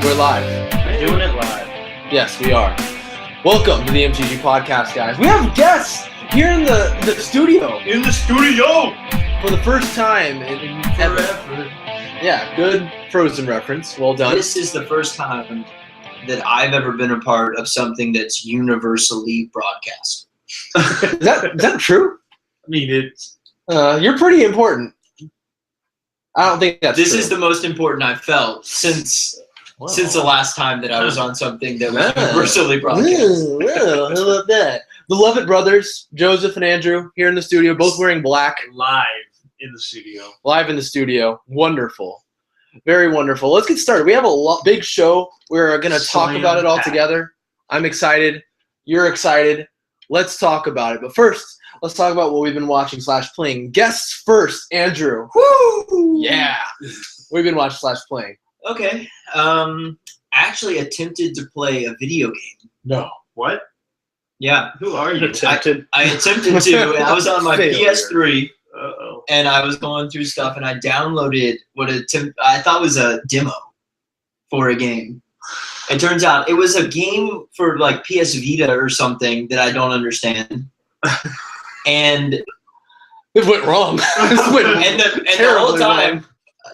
We're live. Doing it live. Yes, we are. Welcome to the MTG Podcast, guys. We have guests here in the studio. In the studio! For the first time in ever. Yeah, good Frozen reference. Well done. This is the first time that I've ever been a part of something that's universally broadcast. Is that true? I mean, it's... You're pretty important. I don't think that's This true. is the most important I've felt since the last time that I was on something that was universally broadcast. Well, how about that? The Lovette brothers, Joseph and Andrew, here in the studio, both wearing black. Live in the studio. Live in the studio. Wonderful. Very wonderful. Let's get started. We have a big show. We're going to talk about it all together. I'm excited. You're excited. Let's talk about it. But first, let's talk about what we've been watching / playing. Guests first, Andrew. Woo! Yeah. We've been watching / playing. Okay. I actually attempted to play a video game. No. What? Yeah. Who are you? I attempted to. I was on my Failure. PS3. Uh-oh. And I was going through stuff, and I downloaded what I thought was a demo for a game. It turns out it was a game for like PS Vita or something that I don't understand. And It went wrong. and the whole time,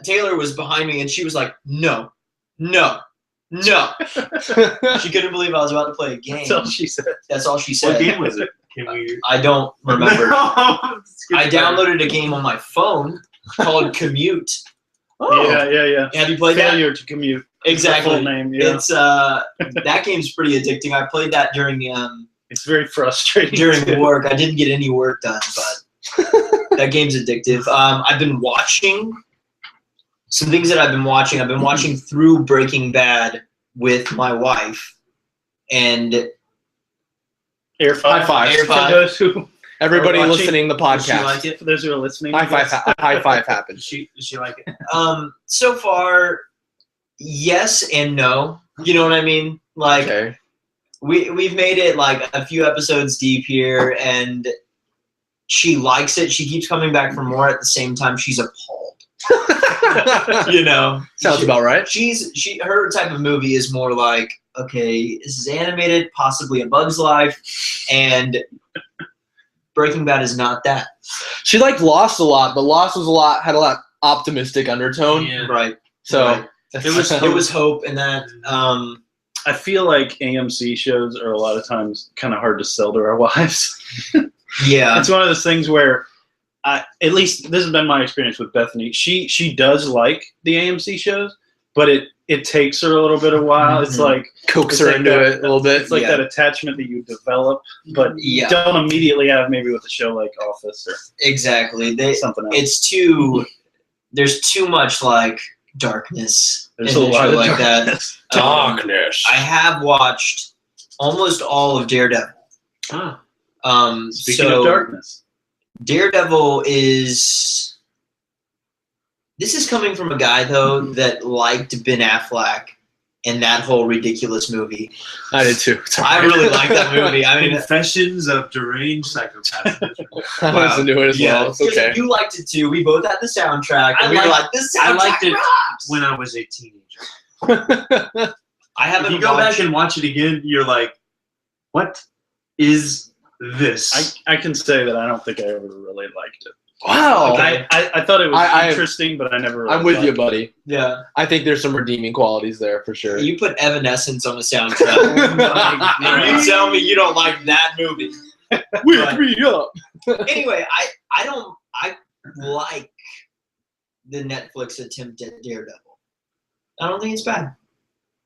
Taylor was behind me, and she was like, "No, no, no." She couldn't believe I was about to play a game. That's all she said. That's all she said. What game was it? Can we... I don't remember. I I downloaded a game on my phone called Commute. Yeah. Have you played that? Failure to commute. Exactly. Full name, yeah. It's that game's pretty addicting. I played that during It's very frustrating. work. I didn't get any work done, but that game's addictive. I've been watching some things that I've been watching. I've been watching through Breaking Bad with my wife, and Air five. High five. Air For five. those who Everybody are watching, listening to the does she podcast. like it? For those who are listening. High five happened. Does she like it? so far, yes and no. You know what I mean? Like Okay. we've made it like a few episodes deep here, and she likes it. She keeps coming back for more. At the same time, she's appalled. You know, Sounds about right. her type of movie is more like, okay, this is animated, possibly A Bug's Life, and Breaking Bad is not that. She liked Lost a lot, but Lost was had a lot optimistic undertone. Yeah. Right. So Right. It was hope in that. I feel like AMC shows are a lot of times kind of hard to sell to our wives. Yeah. It's one of those things where, at least this has been my experience with Bethany. She does like the AMC shows, but it takes her a little bit of while. Mm-hmm. It's like coax it's her like into that- it a little bit. it's like Yeah. that attachment that you develop, but Yeah. don't immediately have maybe with a show like Office or Exactly. something else. It's too. There's too much like darkness. There's in a a lot show of like that. darkness. I have watched almost all of Daredevil. Speaking So of darkness, Daredevil is. This is coming from a guy though that liked Ben Affleck and that whole ridiculous movie. I did too. I really like that movie. I mean, Confessions of Deranged Psychopath. I listened to it as well. It's 'cause okay. you liked it too. We both had the soundtrack, and I we were liked- like, "This soundtrack I liked it rocks." when I was a teenager. I If haven't you go watched. back and watch it again, you're like, what is this? I can say that I don't think I ever really liked it. Wow. Okay. I thought it was I- interesting, but I never. Really I'm with you, liked it. buddy. Yeah, I think there's some redeeming qualities there for sure. you put Evanescence on the soundtrack. And you tell me you don't like that movie. Wake me up. Anyway, I like the Netflix attempt at Daredevil. I don't think it's bad.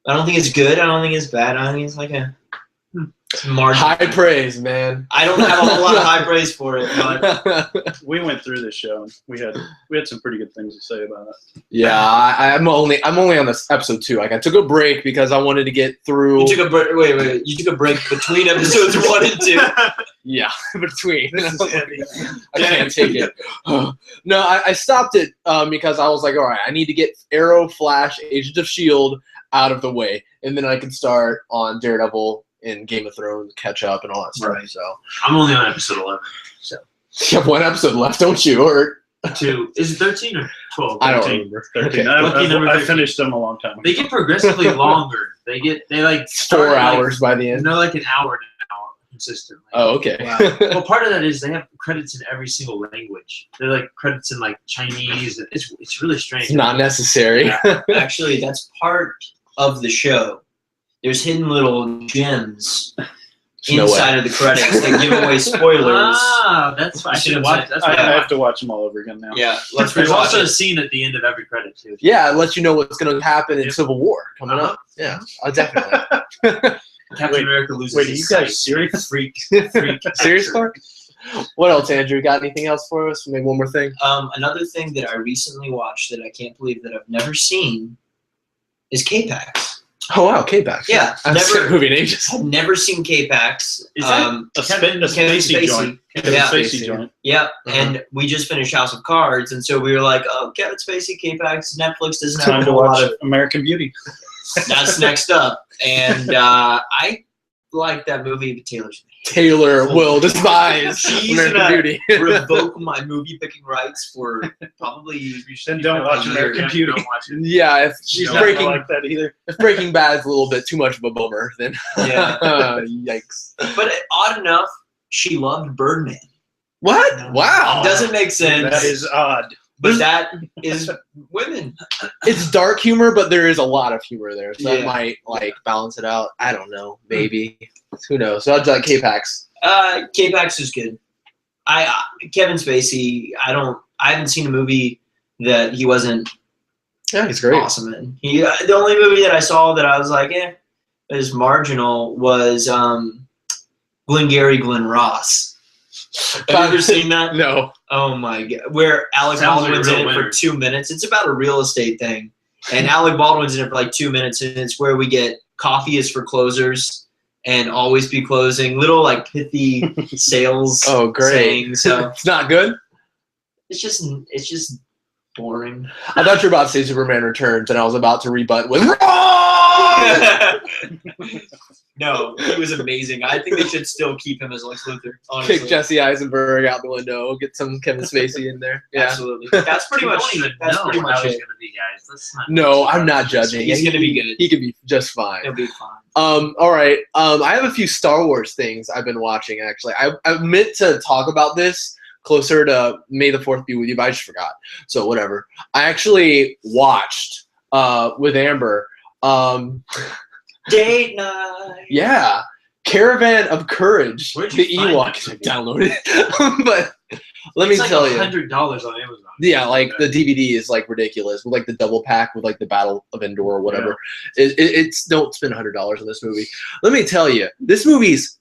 I don't think it's good. I don't think it's bad. I think it's like a marginal. High praise, man. I don't have a whole lot of high praise for it, but We went through this show. And we had some pretty good things to say about it. Yeah, I'm only on this episode 2. Like I took a break because I wanted to get through. you took a break. Wait. You took a break between episodes 1 and 2. Yeah, between. This is heavy. I can't take it. No, I stopped it because I was like, all right, I need to get Arrow, Flash, Agents of S.H.I.E.L.D. out of the way, and then I can start on Daredevil and Game of Thrones, catch up, and all that stuff. Right. So I'm only on episode 11. you have one episode left, don't you? Or 2. Is it 13 or? 12, I don't 13. remember. 13. Okay. Lucky number I 13. finished them a long time ago. They get progressively longer. They like 4 hours by the end. No, like an hour and an hour consistently. Oh, okay. Wow. Well, part of that is they have credits in every single language. They're like credits in like Chinese. It's really strange. It's not necessary. Yeah. Actually, that's part of the show. There's hidden little gems No inside way. of the credits that give away spoilers. Ah, that's why I should have watched. That's I why I have to watch them all over again now. Yeah, let's There's rewatch also a it. scene at the end of every credit too. Yeah, it lets you know what's going to happen in Yep. Civil War coming up. Yeah, definitely. Captain Wait, America loses. Wait, are his you guys sight. serious? Freak. Serious, Clark? What else, Andrew? Got anything else for us? Maybe one more thing? Another thing that I recently watched that I can't believe that I've never seen is K-Pax. Oh, wow, K-Pax. Yeah, I haven't seen never- that movie in ages. I've never seen K-Pax. Is that a Kevin Spacey Spacey. joint? Kevin Yeah. Spacey Spacey. joint. Yep, Uh-huh. and we just finished House of Cards, and so we were like, "Oh, Kevin Spacey, K-Pax, Netflix doesn't have Time a to whole lot watch of." American Beauty. That's next up, and I like that movie, but Taylor's Taylor will despise She's American gonna Beauty. revoke my movie picking rights for probably. Then don't watch American Beauty. Don't watch it. Yeah, if She's don't not Breaking, like that either. if Breaking Bad's a little bit too much of a bummer, then Yeah. yikes. But odd enough, she loved Birdman. What? Wow. Doesn't make sense. That is odd. but that is women. It's dark humor, but there is a lot of humor there, so that Yeah. might like balance it out. I don't know, maybe. Who knows? So I'd like K-Pax. K-Pax is good. Kevin Spacey. I haven't seen a movie that he wasn't Yeah, he's great. awesome in. The only movie that I saw that I was like, is marginal was Glengarry Glen Ross. Have you ever seen that? No. Oh my god! Where Alec Sounds like a Baldwin's real in it for winner. 2 minutes. It's about a real estate thing, and Alec Baldwin's in it for like 2 minutes, and it's where we get coffee is for closers and always be closing. Little like pithy sales. Oh, great. sayings. So It's not good? it's just boring. I thought you were about to say Superman Returns, and I was about to rebut with wrong! No, he was amazing. I think they should still keep him as Lex Luthor. Honestly. Kick Jesse Eisenberg out the window. Get some Kevin Spacey in there. Yeah. Absolutely. That's pretty We much. don't even That's know pretty how much he's it. gonna be, guys. Let's not. No, I'm not judging. He's Yeah, gonna be good. He could be just fine. He'll be fine. All right. I have a few Star Wars things I've been watching, actually. I meant to talk about this closer to May the 4th be with you, but I just forgot. So whatever. I actually watched with Amber. Date night. Yeah. Caravan of Courage. Where'd The you find Ewoks. that? Downloaded it. But let me It's like tell you. $100 on Amazon. Yeah, like the DVD is like ridiculous with like the double pack with like the Battle of Endor or whatever. It's don't spend $100 on this movie. Let me tell you, this movie's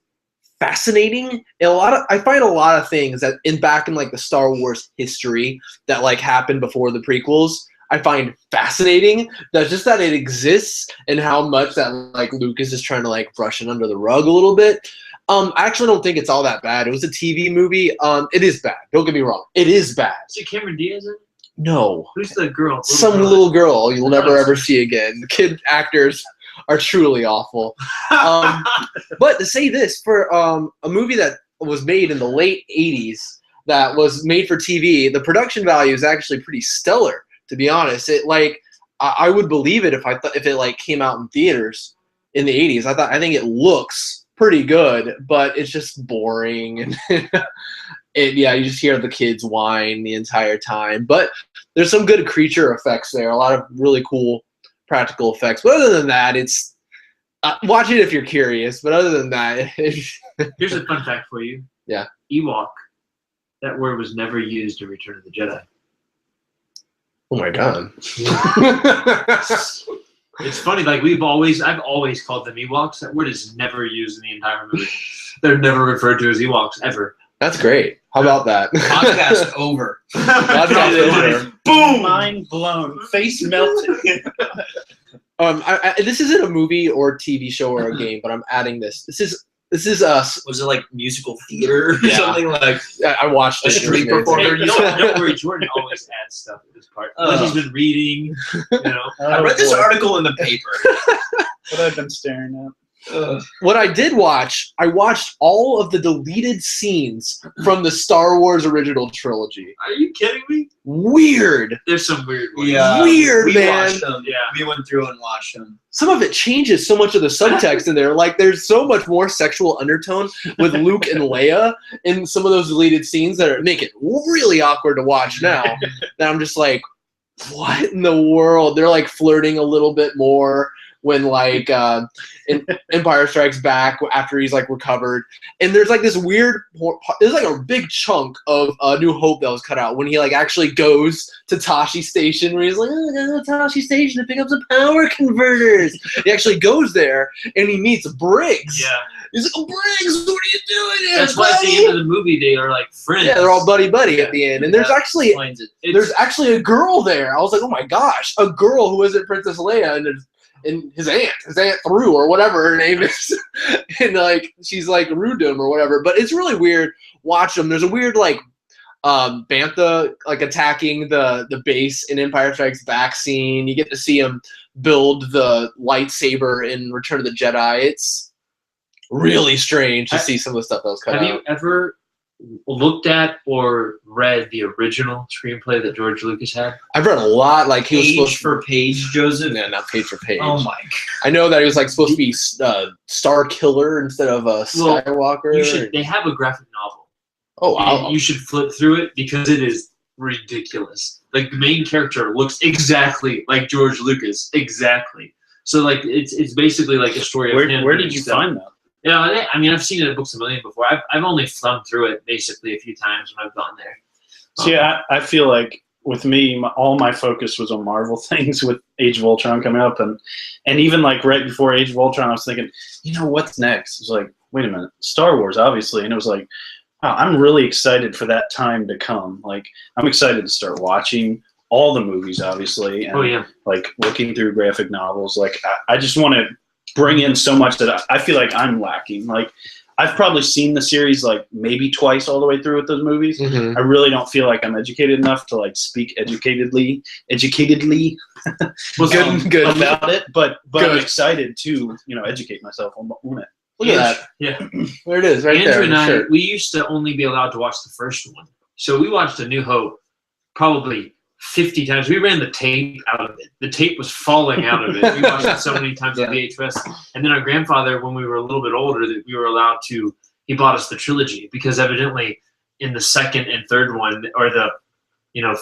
fascinating. And I find a lot of things that back in like the Star Wars history that like happened before the prequels. I find fascinating. That's just that it exists and how much that like Lucas is trying to like brush it under the rug a little bit. I actually don't think it's all that bad. It was a TV movie. It is bad. Don't get me wrong. It is bad. Is it Cameron Diaz in it? No. Who's the girl? Some little girl you'll never ever see again. The kid actors are truly awful. But to say this, for a movie that was made in the late 80s that was made for TV, the production value is actually pretty stellar, to be honest. It like I would believe it if it like came out in theaters in the 80s. I think it looks pretty good, but it's just boring and you just hear the kids whine the entire time. But there's some good creature effects there, a lot of really cool practical effects. But other than that, it's watch it if you're curious. But other than that, Here's a fun fact for you. Yeah. Ewok. That word was never used in Return of the Jedi. oh my god. It's funny, like I've always called them Ewoks. That word is never used in the entire movie. They're never referred to as Ewoks ever. That's great. How about that? Podcast over. Podcast over. Boom! Mind blown. Face melted. This isn't a movie or TV show or a game, but I'm adding this. This is us. Was it like musical theater or Yeah. something like? I watched A it. street It was amazing. performer. Don't worry, Jordan always adds stuff at this part. Like he's been reading, I read this article in the paper. What I've been staring What I did watch, I watched all of the deleted scenes from the Star Wars original trilogy. Are you kidding me? Weird. There's some weird ones. Yeah, Weird, we man. watched them. Yeah. We went through and watched them. Some of it changes so much of the subtext in there. Like, there's so much more sexual undertone with Luke and Leia in some of those deleted scenes that make it really awkward to watch now. That I'm just like, what in the world? They're like flirting a little bit more when like in Empire Strikes Back after he's like recovered, and there's like this weird, there's like a big chunk of New Hope that was cut out when he like actually goes to Tashi Station where he's like, oh, I gotta go to Tashi Station to pick up some power converters. He actually goes there and he meets Briggs. Yeah. He's like, oh, Briggs, what are you doing here, That's why at the end of the movie they are like friends. Yeah, they're all buddy at the end, and there's actually Explains it. there's actually a girl there. I was like, oh my gosh, a girl who isn't Princess Leia and his aunt Thru or whatever her name is, and like she's like rude to him or whatever. But it's really weird. Watch them. There's a weird like Bantha like attacking the base in Empire Strikes Back scene. You get to see him build the lightsaber in Return of the Jedi. It's really strange to see some of the stuff that was cut out. Have you ever looked at or read the original screenplay that George Lucas had? I've read a lot. Like he was Page supposed for page, Joseph. Yeah, not page for page. Oh my! I know that he was like supposed to be Star Killer instead of Skywalker. You should. They have a graphic novel. Oh wow! You should flip through it because it is ridiculous. Like the main character looks exactly like George Lucas, exactly. So like it's basically like a story of him. Where did you find that? Yeah, I mean I've seen it in Books a Million before. I've only thumbed through it basically a few times when I've gone there. See, I feel like with me, all my focus was on Marvel things with Age of Ultron coming up, and even like right before Age of Ultron, I was thinking, what's next? It's like, wait a minute, Star Wars, obviously, and it was like, wow, I'm really excited for that time to come. Like, I'm excited to start watching all the movies, obviously, and like looking through graphic novels. Like, I just want to bring in so much that I feel like I'm lacking. Like, I've probably seen the series like maybe twice all the way through with those movies. Mm-hmm. I really don't feel like I'm educated enough to like speak educatedly good about it. But Good. I'm excited to educate myself on it. Look at that. Yeah. There it is, right Andrew there. and I, Sure. we used to only be allowed to watch the first one. So we watched A New Hope probably 50 times. We ran the tape out of it. The tape was falling out of it. We watched it so many times on VHS. And then our grandfather, when we were a little bit older, that we were allowed to, he bought us the trilogy because evidently in the second and third one, or the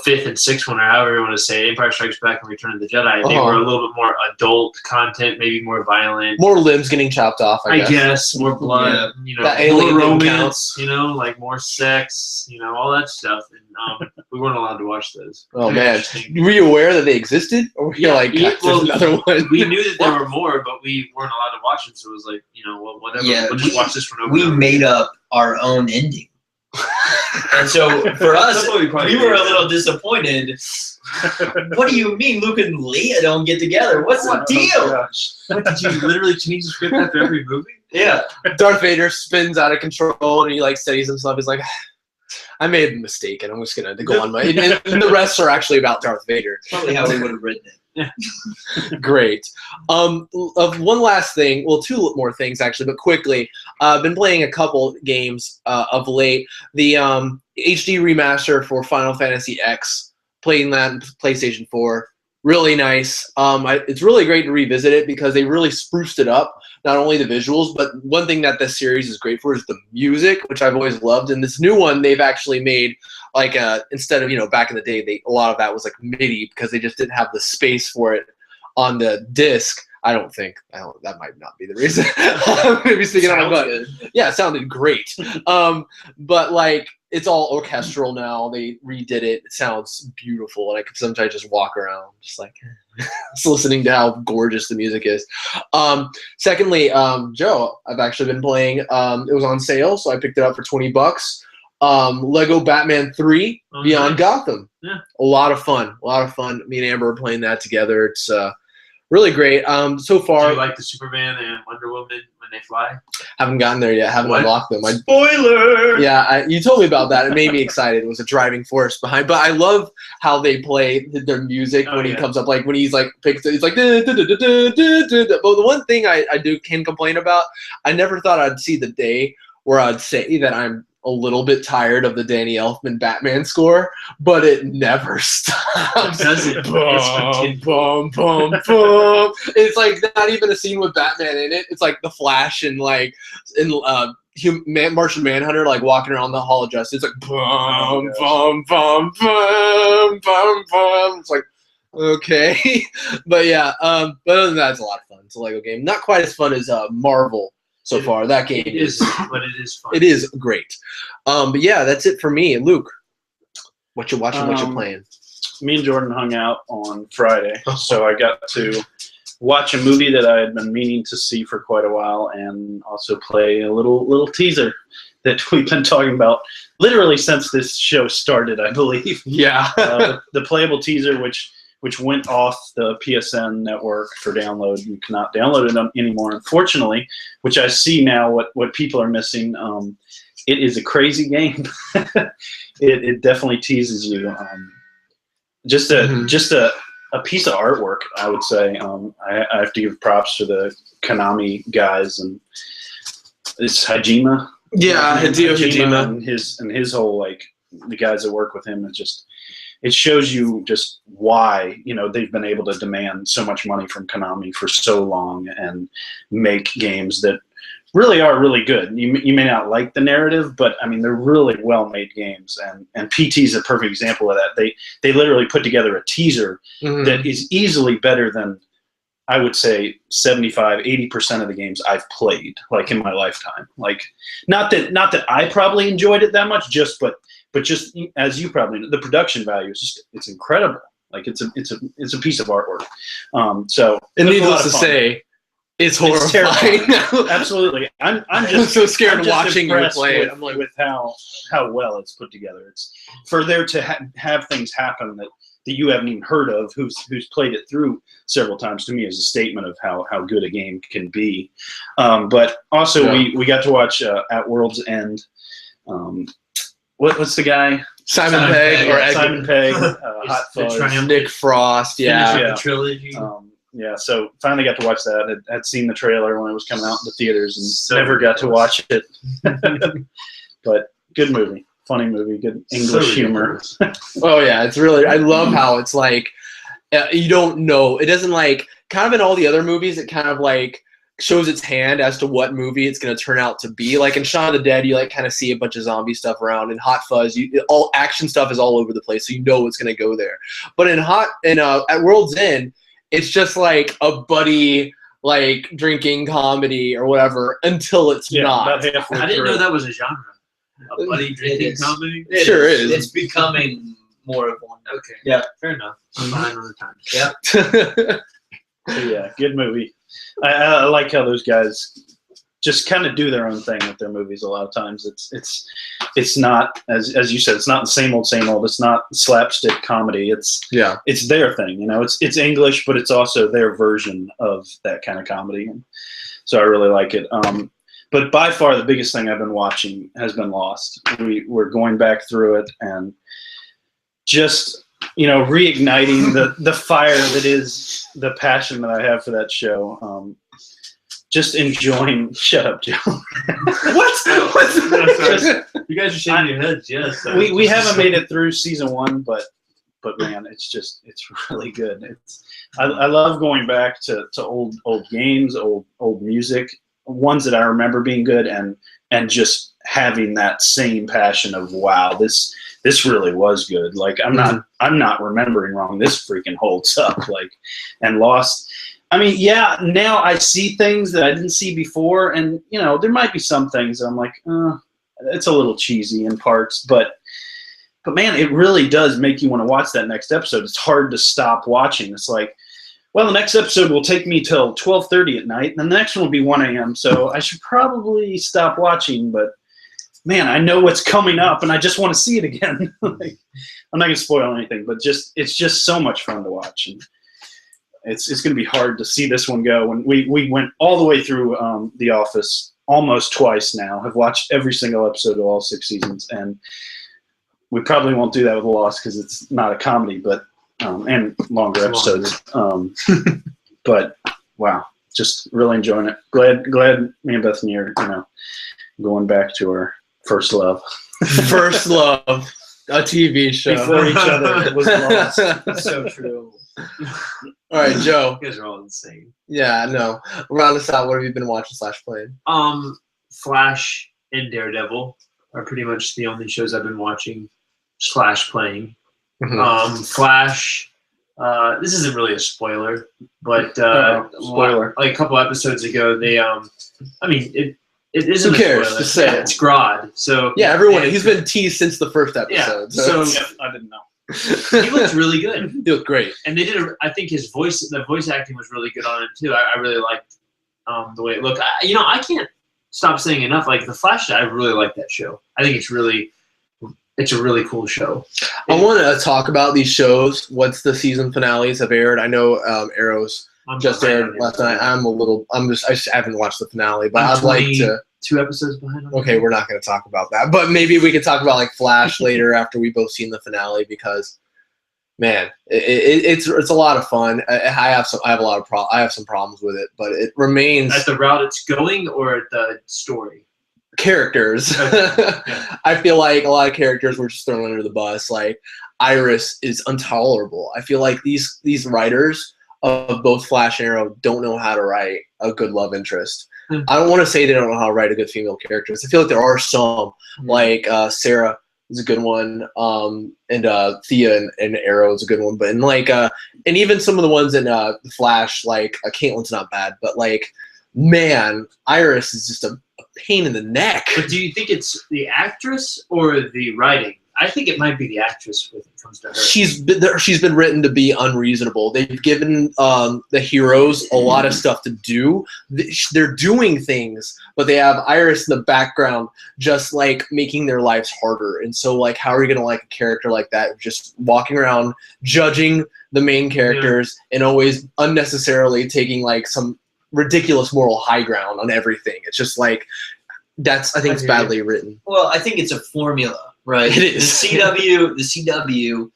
fifth and sixth one, or however you want to say, Empire Strikes Back and Return of the Jedi, they were a little bit more adult content, maybe more violent. More limbs getting chopped off, I guess. More blood, That alien more thing romance, like more sex, all that stuff. And we weren't allowed to watch those. Oh, man. Were you aware that they existed? Or were you like, there's another one? We knew that there were more, but we weren't allowed to watch them, so it was like, whatever. Yeah, we'll just watch this one over. We made up our own ending. And so for us, we were a little disappointed. What do you mean Luke and Leia don't get together? What's the deal? What, did you literally change the script after every movie? Yeah. Darth Vader spins out of control and he like steadies himself. He's like, I made a mistake and I'm just going to go on my... And the rest are actually about Darth Vader. Probably how we would have written it. Great. One last thing, well, two more things actually, but quickly. I've been playing a couple games of late. The HD remaster for Final Fantasy X, playing that on PlayStation 4, really nice. It's really great to revisit it because they really spruced it up. Not only the visuals, but one thing that this series is great for is the music, which I've always loved. And this new one, they've actually made like instead of back in the day, a lot of that was like MIDI because they just didn't have the space for it on the disc. That might not be the reason. Maybe speaking out of my butt. Yeah, it sounded great. But like it's all orchestral now. They redid it. It sounds beautiful, and I can sometimes just walk around just like just listening to how gorgeous the music is. Secondly, Joe, I've actually been playing. It was on sale, so I picked it up for $20. Lego Batman 3 Beyond Gotham. Yeah. A lot of fun. Me and Amber are playing that together. It's really great. So Do far, you like the Superman and Wonder Woman when they fly? haven't gotten there yet. Haven't What? unlocked them. Spoiler. You told me about that. It made me excited. It was a driving force behind. But I love how they play their music when he comes up. Like when he's like picks, it's like. But the one thing I can complain about, I never thought I'd see the day where I'd say that I'm a little bit tired of the Danny Elfman Batman score, but it never stops. It doesn't. Boom, boom, boom, boom. It's like not even a scene with Batman in it. It's like the Flash and like in Martian Manhunter, like walking around the Hall of Justice. It's like boom, boom, boom, boom, boom, boom. It's like okay, but yeah. But other than that, it's a lot of fun. It's a Lego game. Not quite as fun as Marvel. So far, that game is, but it is fun. It is great. But yeah, that's it for me. Luke, what you watching? What you playing? Me and Jordan hung out on Friday, so I got to watch a movie that I had been meaning to see for quite a while, and also play a little teaser that we've been talking about literally since this show started, I believe. Yeah, the playable teaser, which went off the PSN network for download. You cannot download it anymore, unfortunately, which I see now what people are missing. It is a crazy game. it definitely teases you. Just a piece of artwork, I would say. I have to give props to the Konami guys, and it's Hajime. Yeah, Hideo Kojima and his whole, like, the guys that work with him. It shows you just why, they've been able to demand so much money from Konami for so long and make games that really are really good. You may not like the narrative, but I mean, they're really well-made games. And PT is a perfect example of that. They literally put together a teaser that is easily better than, I would say, 75-80% of the games I've played, like, in my lifetime. Like, not that I probably enjoyed it that much, but just as you probably know, the production value is it's incredible. Like, it's a piece of artwork. So, and needless to say, it's horrifying. Absolutely. I'm just so scared of watching you play it. I'm like, with how well it's put together. It's for there to have things happen that you haven't even heard of, who's played it through several times, to me is a statement of how good a game can be. But also we got to watch At World's End. What's the guy? Simon Pegg or Simon Pegg, Hot Fuzz, Nick Frost, the trilogy. Yeah, so finally got to watch that. I'd seen the trailer when it was coming out in the theaters and never got to watch it. But good movie, funny movie, good English humor. Oh yeah, it's really. I love how it's like you don't know. It doesn't like kind of in all the other movies. It kind of like shows its hand as to what movie it's going to turn out to be. Like in Shaun of the Dead, you like kind of see a bunch of zombie stuff around. In Hot Fuzz, all action stuff is all over the place, so you know it's going to go there. But at World's End, it's just like a buddy like drinking comedy or whatever until it's not. I didn't know that was a genre. A buddy drinking comedy. It sure is. It's becoming more of one. Okay. Yeah. Fair enough. I'm behind on the time. Yeah. Yeah, good movie. I like how those guys just kind of do their own thing with their movies. A lot of times, it's not as you said. It's not the same old. It's not slapstick comedy. It's their thing. It's English, but it's also their version of that kind of comedy. And so I really like it. But by far the biggest thing I've been watching has been Lost. We're going back through it and just reigniting the fire that is the passion that I have for that show. Just enjoying. Shut up, Joe. What? You guys are shaking your heads. Yes. We haven't made it through season 1, but man, it's really good. I love going back to old games, old music, ones that I remember being good, and just having that same passion of wow, this really was good. Like I'm not remembering wrong. This freaking holds up. Like, and Lost. I mean, yeah, now I see things that I didn't see before, and there might be some things that I'm like, it's a little cheesy in parts, but man, it really does make you want to watch that next episode. It's hard to stop watching. It's like, well, the next episode will take me till 12:30 at night, and the next one will be 1 a.m., so I should probably stop watching, but man, I know what's coming up, and I just want to see it again. Like, I'm not going to spoil anything, but it's just so much fun to watch. And it's going to be hard to see this one go. When we went all the way through The Office almost twice now, have watched every single episode of all 6 seasons, and we probably won't do that with Lost because it's not a comedy, but and longer episodes. But wow, just really enjoying it. Glad me and Bethany are going back to our first love. First love, a TV show. Before each other was lost. So true. All right, Joe. You guys are all insane. Yeah, no. Round us out. What have you been watching / playing? Flash and Daredevil are pretty much the only shows I've been watching / playing. Mhm. Flash. This isn't really a spoiler, but spoiler. like a couple episodes ago, they it isn't. Who cares? A spoiler. Just say it. It's Grodd. So Yeah, everyone. He's been teased since the first episode. Yeah, So, so- I didn't know. he looks really good. he looked great. And they did. I think the voice acting was really good on it too. I really liked the way it looked. I can't stop saying enough. Like the Flash, I really like that show. I think it's a really cool show. I want to talk about these shows. Once the season finales have aired, I know Arrow's just aired last night. I just haven't watched the finale, but I'd like to. 2 episodes behind. Okay, we're not going to talk about that, but maybe we could talk about like Flash later after we both seen the finale because, man, it's a lot of fun. I have some problems with it, but it remains At the route it's going or at the story. characters. Yeah. I feel like a lot of characters were just thrown under the bus. Like Iris is intolerable. I feel like these writers of both Flash and Arrow don't know how to write a good love interest. I don't want to say they don't know how to write a good female characters. I feel like there are some, like Sarah is a good one, and Thea and Arrow is a good one, but and even some of the ones in the Flash, like Caitlin's not bad, but like, man, Iris is just a pain in the neck. But do you think it's the actress or the writing? I think it might be the actress when it comes to her. She's been written to be unreasonable. They've given the heroes a lot of stuff to do. They're doing things, but they have Iris in the background just like making their lives harder. And so like, how are you gonna like a character like that just walking around judging the main characters and always unnecessarily taking like some ridiculous moral high ground on everything? It's just like I think it's badly written. Well, I think it's a formula. Right. It is. The CW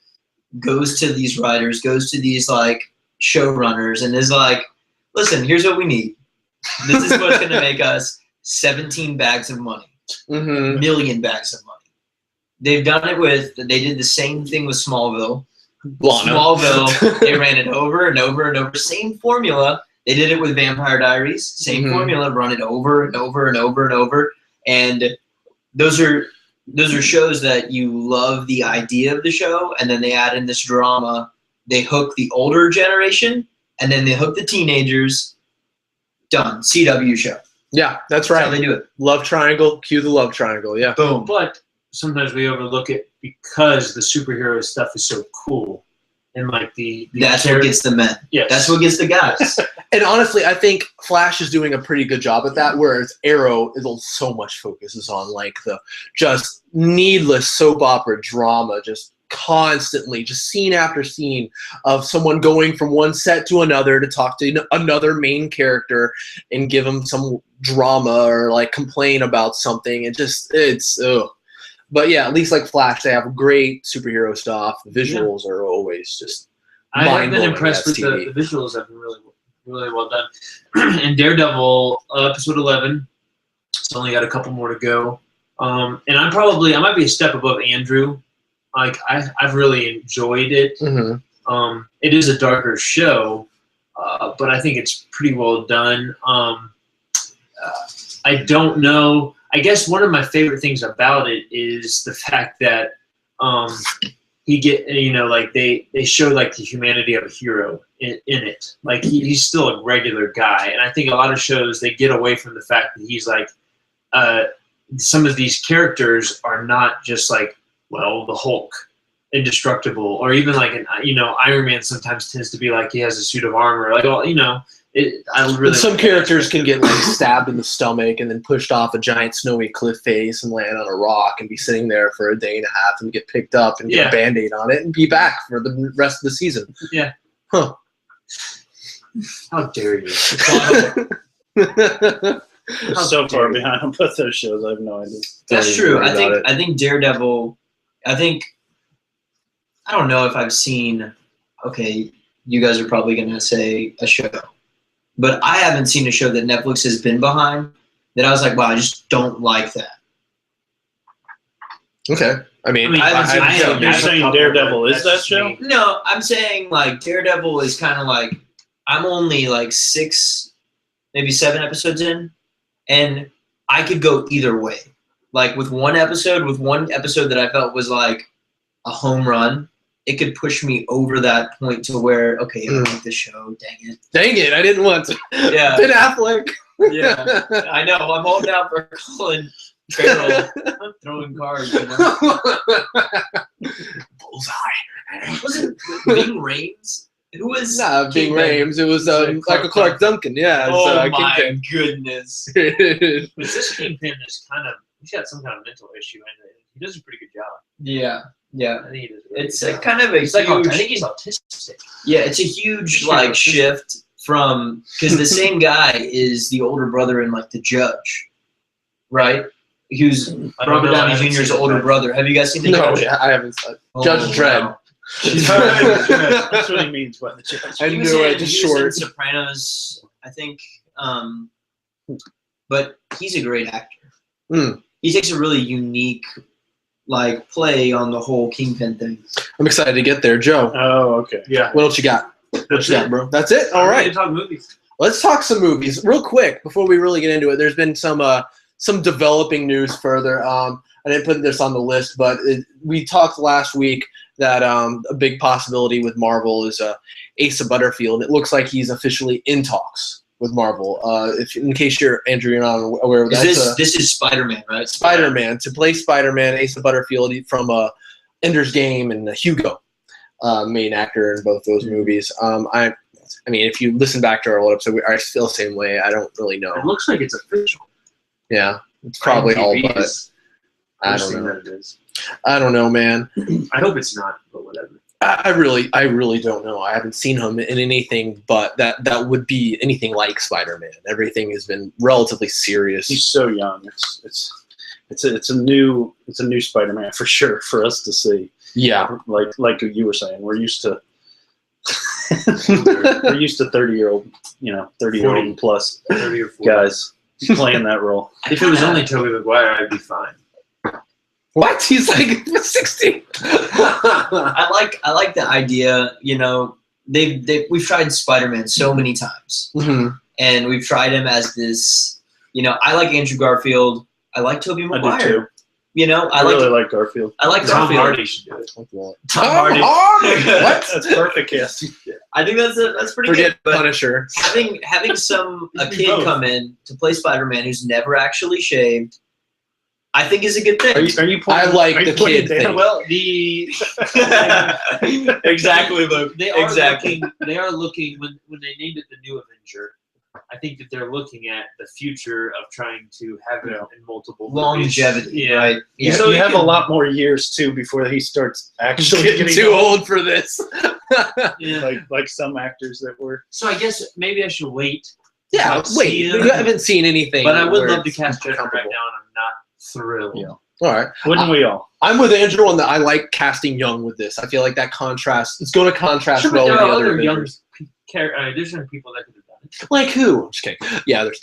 goes to these writers, goes to these like showrunners, and is like, listen, here's what we need. This is what's going to make us 17 bags of money, million bags of money. They did the same thing with Smallville. Smallville, they ran it over and over and over. Same formula. They did it with Vampire Diaries. Same formula, run it over and over and over and over. And those are shows that you love the idea of the show, and then they add in this drama. They hook the older generation, and then they hook the teenagers. Done. CW show. Yeah, that's right. That's how they do it. Love triangle. Cue the love triangle. Yeah. Boom. But sometimes we overlook it because the superhero stuff is so cool. And like that's what gets the men. Yes. That's what gets the guys. And honestly, I think Flash is doing a pretty good job at that, whereas Arrow is so much focuses on like the just needless soap opera drama, just constantly, just scene after scene of someone going from one set to another to talk to another main character and give them some drama or like complain about something. It's ugh. But yeah, at least like Flash, they have great superhero stuff. The visuals are always just I've been mind-blowing. impressed with TV. the visuals have been really, really well done. And Daredevil, episode 11, it's only got a couple more to go. And I might be a step above Andrew. Like I've really enjoyed it. Mm-hmm. It is a darker show, but I think it's pretty well done. I don't know. I guess one of my favorite things about it is the fact that they show like the humanity of a hero in it. Like he's still a regular guy, and I think a lot of shows they get away from the fact that he's like some of these characters are not just like the Hulk, indestructible, or even like Iron Man sometimes tends to be like he has a suit of armor. Like some characters can get like stabbed in the stomach and then pushed off a giant snowy cliff face and land on a rock and be sitting there for a day and a half and get picked up and get a Band-Aid on it and be back for the rest of the season. Yeah. Huh. How dare you? We're so far behind on both those shows. I have no idea. That's true. I think Daredevil. I don't know if I've seen. Okay, you guys are probably going to say a show, but I haven't seen a show that Netflix has been behind that I was like, wow, I just don't like that. Okay. I mean, You're saying Daredevil is that show? No, I'm saying like Daredevil is kind of like I'm only like 6, maybe 7 episodes in, and I could go either way. Like with one episode that I felt was like a home run, it could push me over that point to where, okay, I like the show, dang it. Dang it, I didn't want to. Yeah. Ben Affleck. Yeah, I know. I'm holding out for Colin Farrell. I'm throwing cards. You know? Bullseye. Was it Ving Rhames? Who was? Nah, Ving Rhames. It was Michael Clark Duncan. Yeah. Oh my Kingpin. goodness. But this Kingpin is he's got some kind of mental issue, and he does a pretty good job. Yeah. I think he does. It's kind of a He's huge. I think he's autistic. Yeah, it's a huge like shift from because the same guy is the older brother in like The Judge, right? Who's Robert Downey Jr.'s older brother. Have you guys seen The Judge? No, I haven't. Judge Dredd. Wow. That's what he means by the judge. I knew it. Just He was in short. Sopranos, I think. But he's a great actor. Mm. He takes a really unique like play on the whole Kingpin thing. I'm excited to get there, Joe. Oh, okay. Yeah. What else you got? What you got, bro? That's it. All I'm right. ready to talk movies. Let's talk some movies real quick before we really get into it. There's been some developing news further. I didn't put this on the list, but we talked last week that a big possibility with Marvel is Asa Butterfield. It looks like he's officially in talks with Marvel. In case you're not aware of that, This is Spider-Man, right? Spider-Man to play Spider-Man. Asa Butterfield from Ender's Game and Hugo, main actor in both those movies. I mean, if you listen back to our old episode, I feel the same way. I don't really know. It looks like it's official. Yeah, it's probably all IMDb but. is I posting don't know. that it is. I don't know, man. I hope it's not, but whatever. I really don't know. I haven't seen him in anything but that would be anything like Spider-Man. Everything has been relatively serious. He's so young. It's a new Spider-Man for sure for us to see. Yeah, like you were saying, we're used to 30-year-old, 30-year-old and plus 30 or 40. guys playing that role. If it was only Tobey Maguire, I'd be fine. what? He's like 60. I like the idea. We've tried Spider-Man so many times, and we've tried him as this. I like Andrew Garfield. I like Tobey Maguire. I do too. I really like Garfield. I like Tom Garfield. Hardy should do it. Tom Hardy. What? That's perfect casting. I think that's pretty Forget good. But Punisher. having a kid come in to play Spider-Man who's never actually shaved, I think is a good thing. Are you I like the kid thing. Well, Exactly, Luke. They are Exactly. looking when they named it the New Avenger. I think that they're looking at the future of trying to have it in multiple Longevity, movies. Yeah. right? You, Yeah. so you have a lot more years too before he starts actually Getting too old for this. Yeah. like some actors that were. So I guess maybe I should wait. Yeah, wait. You haven't seen anything. But I would where love to it's cast Jennifer right comfortable. now, and I'm not thrilled. Yeah. All right. Wouldn't we all? I'm with Andrew on that. I like casting young with this. I feel like that contrast. It's going to contrast Sure, well but with there the are other other young Avengers. there's some people that could have done it. Like who? Just kidding. Yeah, there's.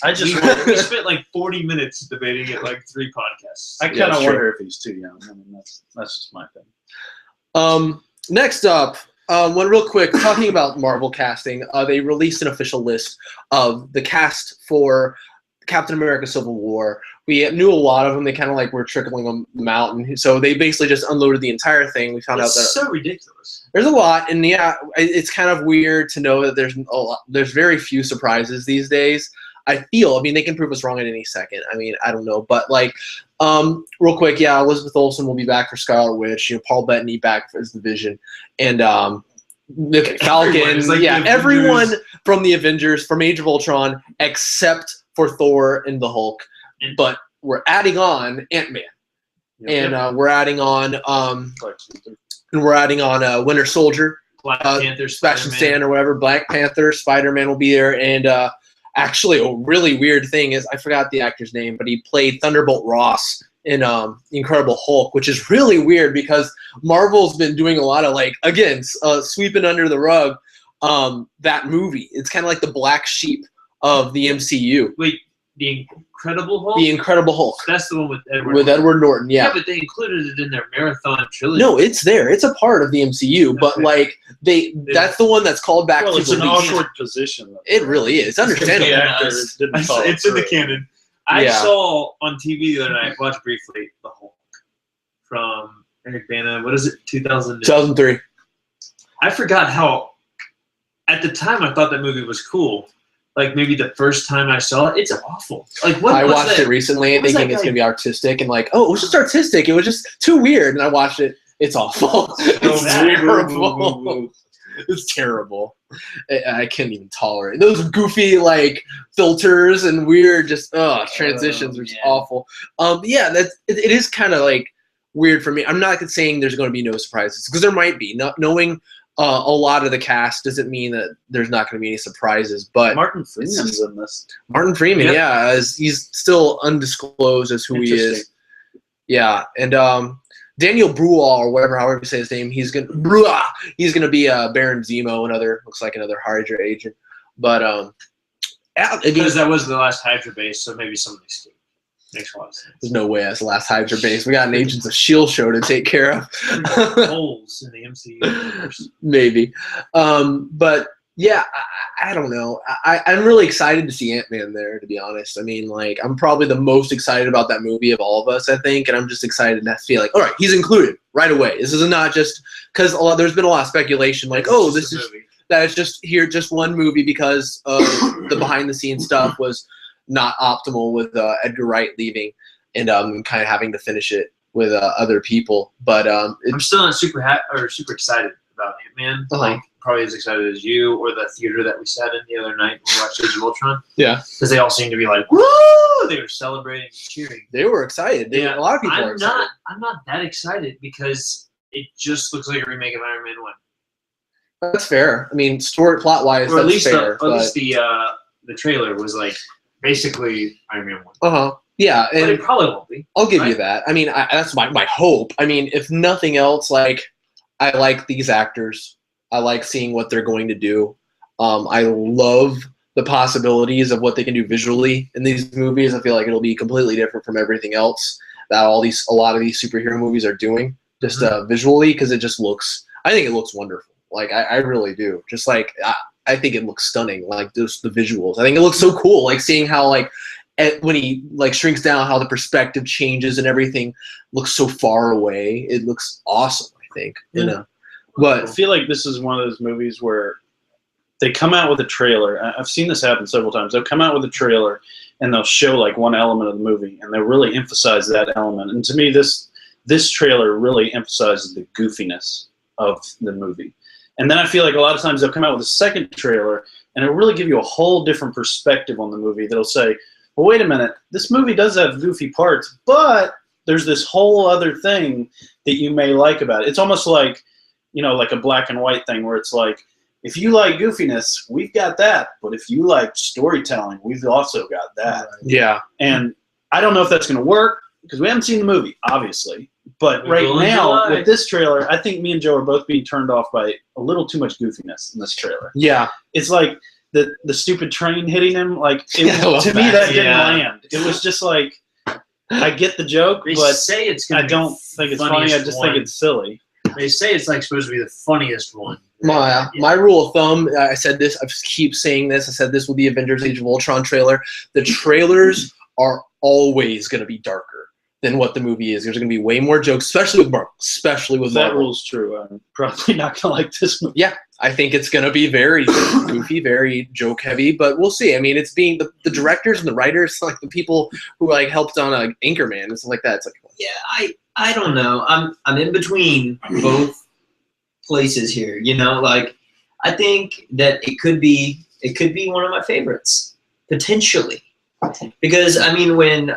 We spent like 40 minutes debating it, like 3 podcasts. I kind Yeah, of sure. wonder if he's too young. I mean, that's just my thing. Next up, one real quick, talking about Marvel casting, they released an official list of the cast for Captain America Civil War. We knew a lot of them. They kind of were trickling them out. And so they basically just unloaded the entire thing. We found out that It's so ridiculous. there's a lot. And yeah, it's kind of weird to know that there's very few surprises these days. I mean, they can prove us wrong at any second. I mean, I don't know. But real quick, yeah, Elizabeth Olsen will be back for Scarlet Witch. Paul Bettany back as the Vision. And the Falcon. Everyone from the Avengers, from Age of Ultron, except for Thor and the Hulk. But we're adding on Ant-Man. And we're adding on Winter Soldier. Black Panther, Sebastian Spider-Man. Stan or whatever. Black Panther, Spider-Man will be there, and actually a really weird thing is I forgot the actor's name, but he played Thunderbolt Ross in Incredible Hulk, which is really weird because Marvel's been doing a lot of sweeping under the rug that movie. It's kind of like the black sheep of the MCU. Wait, the Incredible Hulk? The Incredible Hulk. That's the one with Edward With Edward Norton, Yeah, yeah. but they included it in their marathon trilogy. No, it's there. It's a part of the MCU, but that's the one that's called back Well, to it's the an lead. awkward position. It really is. It's understandable. Yeah. Actor didn't follow It's in the through. canon. I Yeah. saw on TV the other night, watched briefly, The Hulk from Eric Bana. What is it? 2000. 2003. I forgot how, at the time, I thought that movie was cool. Like, maybe the first time I saw it, it's awful. Like, what I was watched that? it recently what was thinking that it's guy- going to be artistic and it was just artistic. It was just too weird. And I watched it. It's awful. It's bad. terrible. It's terrible. I can't even tolerate it. Those goofy filters and weird transitions are just man. awful. It is kind of weird for me. I'm not saying there's going to be no surprises because there might be. Not knowing a lot of the cast doesn't mean that there's not going to be any surprises. But Martin Freeman's in this. Martin Freeman, Yep. as he's still undisclosed as who he is. Interesting. Yeah, and Daniel Bruhl or however you say his name, he's gonna be Baron Zemo, looks like another Hydra agent. But Because that was the last Hydra base, so maybe somebody escaped. Makes a lot of sense. there's no way that's the last Hydra base. We got an Agents of S.H.I.E.L.D. show to take care of. Holes in the MCU universe. Maybe. But yeah, I don't know. I'm really excited to see Ant-Man there, to be honest. I mean, I'm probably the most excited about that movie of all of us, I think, and I'm just excited to feel all right, he's included right away. This is not just because there's been a lot of speculation, It's just a movie. that it's just one movie because of the behind-the-scenes stuff was not optimal with Edgar Wright leaving and kind of having to finish it with other people. But I'm still not super excited about Ant-Man. Uh-huh. Probably as excited as you or the theater that we sat in the other night when we watched Age of Ultron. yeah, Because they all seemed to be like, woo! They were celebrating and cheering. they were excited. A lot of people are excited. I'm not that excited because it just looks like a remake of Iron Man 1. That's fair. I mean, story plot-wise, Or at that's least, fair. at least the trailer was basically Iron Man 1. Yeah, But and it probably won't be. I'll give you right? that. I mean, that's my hope. I mean, if nothing else, I like these actors. I like seeing what they're going to do. I love the possibilities of what they can do visually in these movies. I feel like it'll be completely different from everything else that a lot of these superhero movies are doing, just visually, because it just looks. I think it looks wonderful. I really do. Just I think it looks stunning. Just the visuals. I think it looks so cool. Seeing how when he shrinks down, how the perspective changes and everything looks so far away. It looks awesome. I think I but feel like this is one of those movies where they come out with a trailer. I've seen this happen several times. They'll come out with a trailer and they'll show one element of the movie and they'll really emphasize that element. And to me, this trailer really emphasizes the goofiness of the movie. And then I feel like a lot of times they'll come out with a second trailer and it'll really give you a whole different perspective on the movie that'll say, well, wait a minute, this movie does have goofy parts, but there's this whole other thing that you may like about it. It's almost like a black and white thing where it's if you like goofiness, we've got that. But if you like storytelling, we've also got that. yeah, And I don't know if that's going to work because we haven't seen the movie, obviously. But We right will in now, July. with this trailer, I think me and Joe are both being turned off by a little too much goofiness in this trailer. yeah. It's like the stupid train hitting him. I love To me, that. that didn't Yeah. land. It was just I get the joke, They but say it's I going to don't think it's funny. I just think it's silly. They say it's supposed to be the funniest one. My rule of thumb, I said this, I just keep saying this, I said this with the Avengers Age of Ultron trailer. The trailers are always going to be darker than what the movie is. There's going to be way more jokes, especially with Marvel. That rule's true. I'm probably not going to like this movie. Yeah, I think it's going to be very goofy, very joke heavy, but we'll see. I mean, it's being the directors and the writers, the people who helped on Anchorman and stuff like that. It's Yeah, I don't know. I'm in between both places here. I think that it could be one of my favorites potentially, because when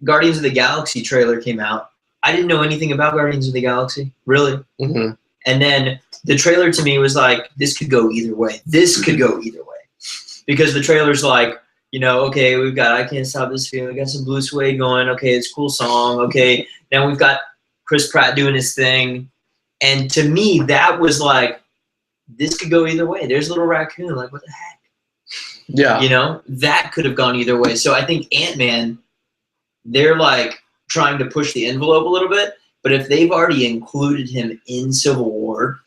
Guardians of the Galaxy trailer came out, I didn't know anything about Guardians of the Galaxy really. mm-hmm. And then the trailer to me was like, this could go either way. This could go either way. Because the trailer's like, okay, we've got I Can't Stop This Feeling. We got some Blue Suede going. Okay, it's a cool song. Okay, now we've got Chris Pratt doing his thing. And to me, that was like, this could go either way. There's Little Raccoon. Like, what the heck? Yeah. That could have gone either way. So I think Ant-Man, they're like trying to push the envelope a little bit. But if they've already included him in Civil War,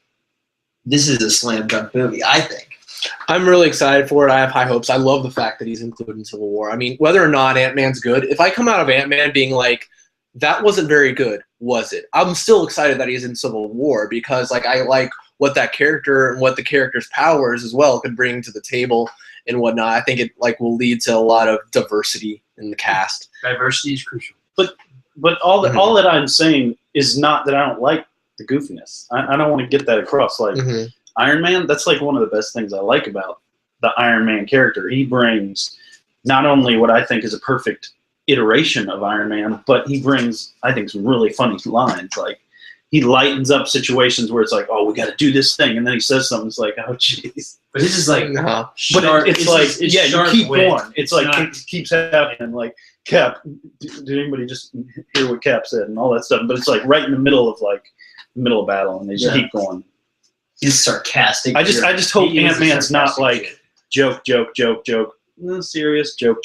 this is a slam dunk movie, I think. I'm really excited for it. I have high hopes. I love the fact that he's included in Civil War. I mean, whether or not Ant-Man's good, if I come out of Ant-Man being like, that wasn't very good, was it? I'm still excited that he's in Civil War because like I like what that character and what the character's powers as well could bring to the table and whatnot. I think it like will lead to a lot of diversity in the cast. Diversity is crucial. But all that I'm saying is not that I don't like the goofiness. I don't want to get that across. Like Iron Man, that's like one of the best things I like about the Iron Man character. He brings not only what I think is a perfect iteration of Iron Man, but he brings, I think, some really funny lines. Like he lightens up situations where it's like, oh, we got to do this thing, and then he says something. It's like, oh, jeez. But this is like, but it's like, yeah, you keep going. It's like not, it keeps happening. And like Cap, did anybody just hear what Cap said and all that stuff? But it's like right in the middle of battle, and they just keep going. He's sarcastic. I just hope Ant-Man's not like joke, serious joke.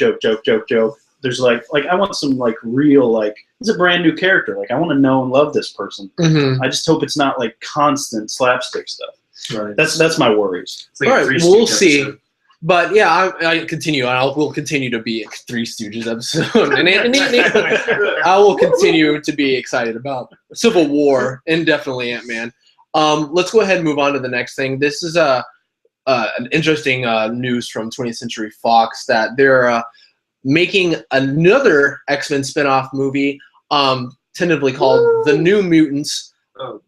There's like I want some like real like it's a brand new character. Like I want to know and love this person. I just hope it's not like constant slapstick stuff. Right. That's my worries. Like all right, we'll see. Episode. But yeah, I continue. We'll continue to be a Three Stooges episode, and I will continue to be excited about Civil War and definitely Ant-Man. Let's go ahead and move on to the next thing. This is an interesting news from 20th Century Fox that they're making another X-Men spinoff movie, tentatively called The New Mutants. Oh.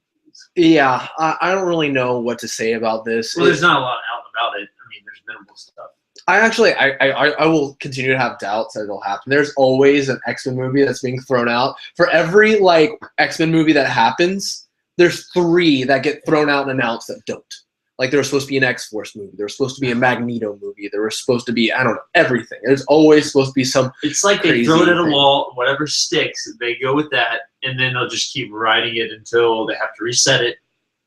Yeah, I don't really know what to say about this. Well, there's not a lot out about it. I mean, there's minimal stuff. I will continue to have doubts that it'll happen. There's always an X-Men movie that's being thrown out. For every like X-Men movie that happens, there's 3 that get thrown out and announced that don't. Like there was supposed to be an X-Force movie. There was supposed to be a Magneto movie. There was supposed to be, I don't know, everything. There's always supposed to be some. It's like they throw it at a wall, whatever sticks, they go with that, and then they'll just keep riding it until they have to reset it,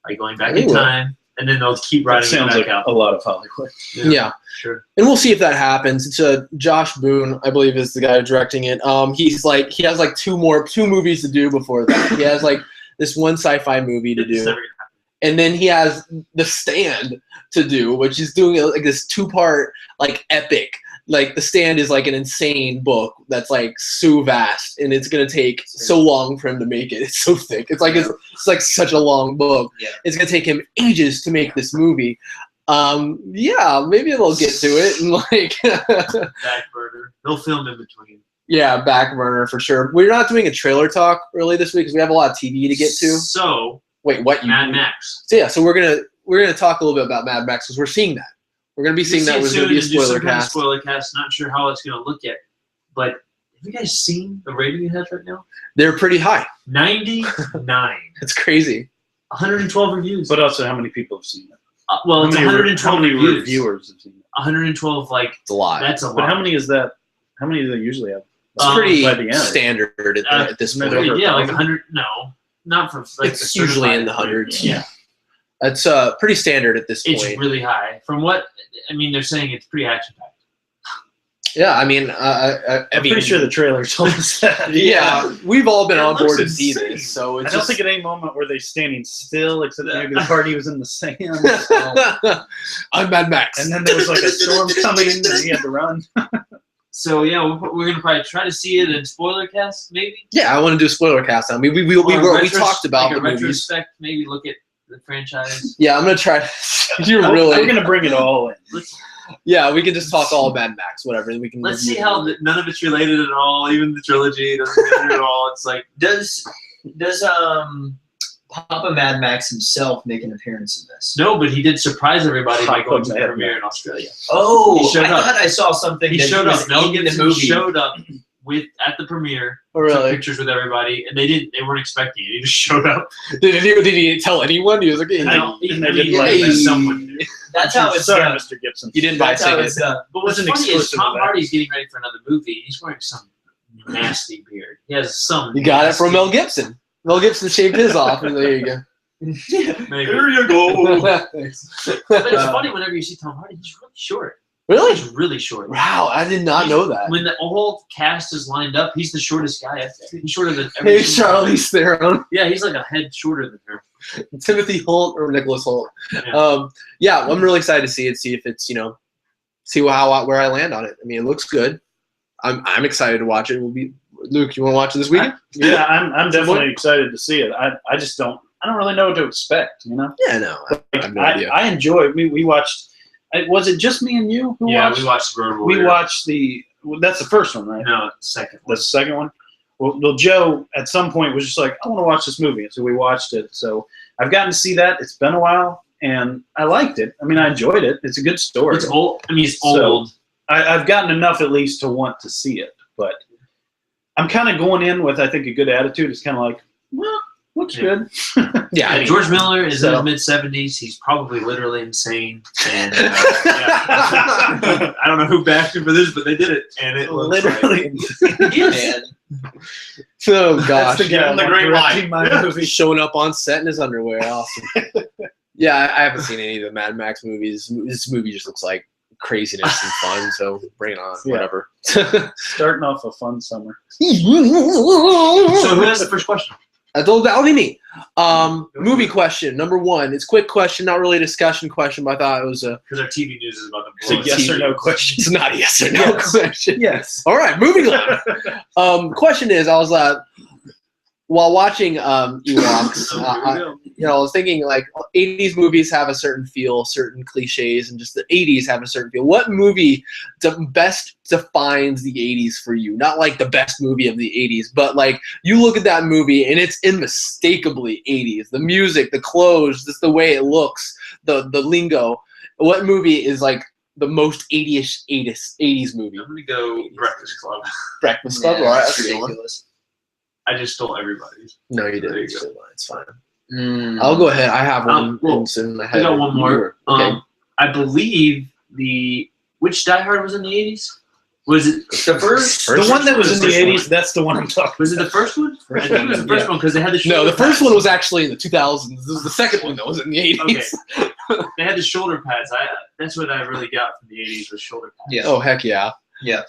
like going back in time, and then they'll keep riding it back out. A lot of Hollywood. Yeah, sure. And we'll see if that happens. It's Josh Boone, I believe, is the guy directing it. He has like 2 movies to do before that. He has like this one sci-fi movie to do. And then he has The Stand to do, which is doing like this 2-part like epic. Like The Stand is like an insane book that's like so vast, and it's gonna take so long for him to make it. It's so thick. It's like such a long book. Yeah. It's gonna take him ages to make this movie. Yeah, maybe they'll get to it and like back burner. They'll film in between. Yeah, back burner for sure. We're not doing a trailer talk really this week because we have a lot of TV to get to. So. Wait, what? Mad Max. So yeah, so we're gonna talk a little bit about Mad Max because we're seeing that. We're gonna be seeing that. There's gonna be a spoiler cast. Spoiler cast. Not sure how it's gonna look yet, but have you guys seen the rating it has right now? They're pretty high. 99. That's crazy. 112 reviews. But also, how many people have seen it? Well, it's 112 reviewers have seen it. 112, like it's a lot. That's a lot. But how many is that? How many do they usually have? It's pretty standard at this point. Yeah, like 100. No. Not for like it's usually in the hundreds. Yeah, it's pretty standard at this point. It's really high. From what I mean, they're saying it's pretty action packed. Yeah, I mean, I'm pretty sure the trailer told us that. Yeah, we've all been on board to see this, so it's I don't think at any moment were they standing still, except maybe the party was in the sand. I'm Mad Max, and then there was like a storm coming in, and he had to run. So yeah, we're gonna probably try to see it in spoiler cast, maybe. Yeah, I want to do a spoiler cast. I mean, we talked about like the movies. Retrospect, maybe look at the franchise. Yeah, I'm gonna try. We're gonna bring it all in. Yeah, we can just talk all Mad Max, whatever. We can. Let's see how none of it's related at all. Even the trilogy doesn't matter at all. It's like does Papa Mad Max himself make an appearance in this? No, but he did surprise everybody by going to the premiere in Australia. Oh, I thought I saw something. He showed up. In the movie. He showed up at the premiere. Oh, Took really? pictures with everybody, and they weren't expecting it. He just showed up. Did he tell anyone? He was like, And No, they I didn't mean, like maybe that. someone knew. That's how it's Sorry, done. Mr. Gibson. you didn't buy That's how tickets. it's done. But what's Wasn't funny is exclusive Tom to that. Hardy's getting ready for another movie. He's wearing some nasty beard. He has some. You got it from Mel nasty- Gibson. Mel Gibson shaved his off, and there you go. Maybe. There you go. But it's funny whenever you see Tom Hardy. He's really short. Really? He's really short. Wow, I did not know that. When the whole cast is lined up, he's the shortest guy. I think. He's shorter than every Hey, single- Charlize Theron, Yeah, he's like a head shorter than her. Timothy Holt, or Nicholas Holt. Yeah. Yeah, I'm really excited to see it. See if it's see where I land on it. I mean, it looks good. I'm excited to watch it. Luke, you want to watch it this weekend? Yeah, I'm definitely excited to see it. I just don't really know what to expect. You know. Yeah, no, I have no idea. I enjoy. We watched. Was it just me and you who Yeah, watched? we watched Road We Warrior. watched that's the first one, right? No, second. That's the second one. Well, Joe at some point was just like, I want to watch this movie, so we watched it. So I've gotten to see that. It's been a while, and I liked it. I mean, I enjoyed it. It's a good story. It's old. I mean, it's So- old. I've gotten enough at least to want to see it, but I'm kind of going in with, I think, a good attitude. It's kind of like, well, looks Yeah. good. Yeah, I mean, George Miller is in So- his mid-70s. He's probably literally insane. And I don't know who backed him for this, but they did it, and it looks Literally. Like, Man. oh That's gosh, the guy in the I'm great directing light. my movie. showing up on set in his underwear. Awesome. Yeah, I haven't seen any of the Mad Max movies. This movie just looks like craziness and fun. So bring it on. Yeah. Whatever. Starting off a fun summer. so who has the first question? That'll be me. Movie question number one. It's a quick question, not really a discussion question, but I thought it was a. Because our TV news is about It's the a yes or no question. It's not a yes or no Yes. question. Yes. All right, moving on. Question is, I was while watching Ewoks, I was thinking like 80s movies have a certain feel, certain cliches, and just the 80s have a certain feel. What movie best defines the 80s for you? Not like the best movie of the 80s, but like you look at that movie and it's unmistakably 80s. The music, the clothes, just the way it looks, the lingo. What movie is like the most 80s movie? I'm going to go Breakfast Club. Breakfast Club. Yeah, All right, that's that's a good one. ridiculous. I just stole everybody's. No, you There didn't. you go. It's fine. Mm. I'll go ahead. I have one Well, in my I head. got one more. Okay. I believe which Die Hard was in the 80s? Was it The first? The one that was in the First one. 80s, that's the one I'm talking Was it the first one? I think it was the first one because they had the shoulder No, the first pads. one was actually in the 2000s. This was the second one that was in the 80s. Okay. They had the shoulder pads. That's what I really got from the 80s was shoulder pads. Yeah. Oh, heck yeah. Yeah.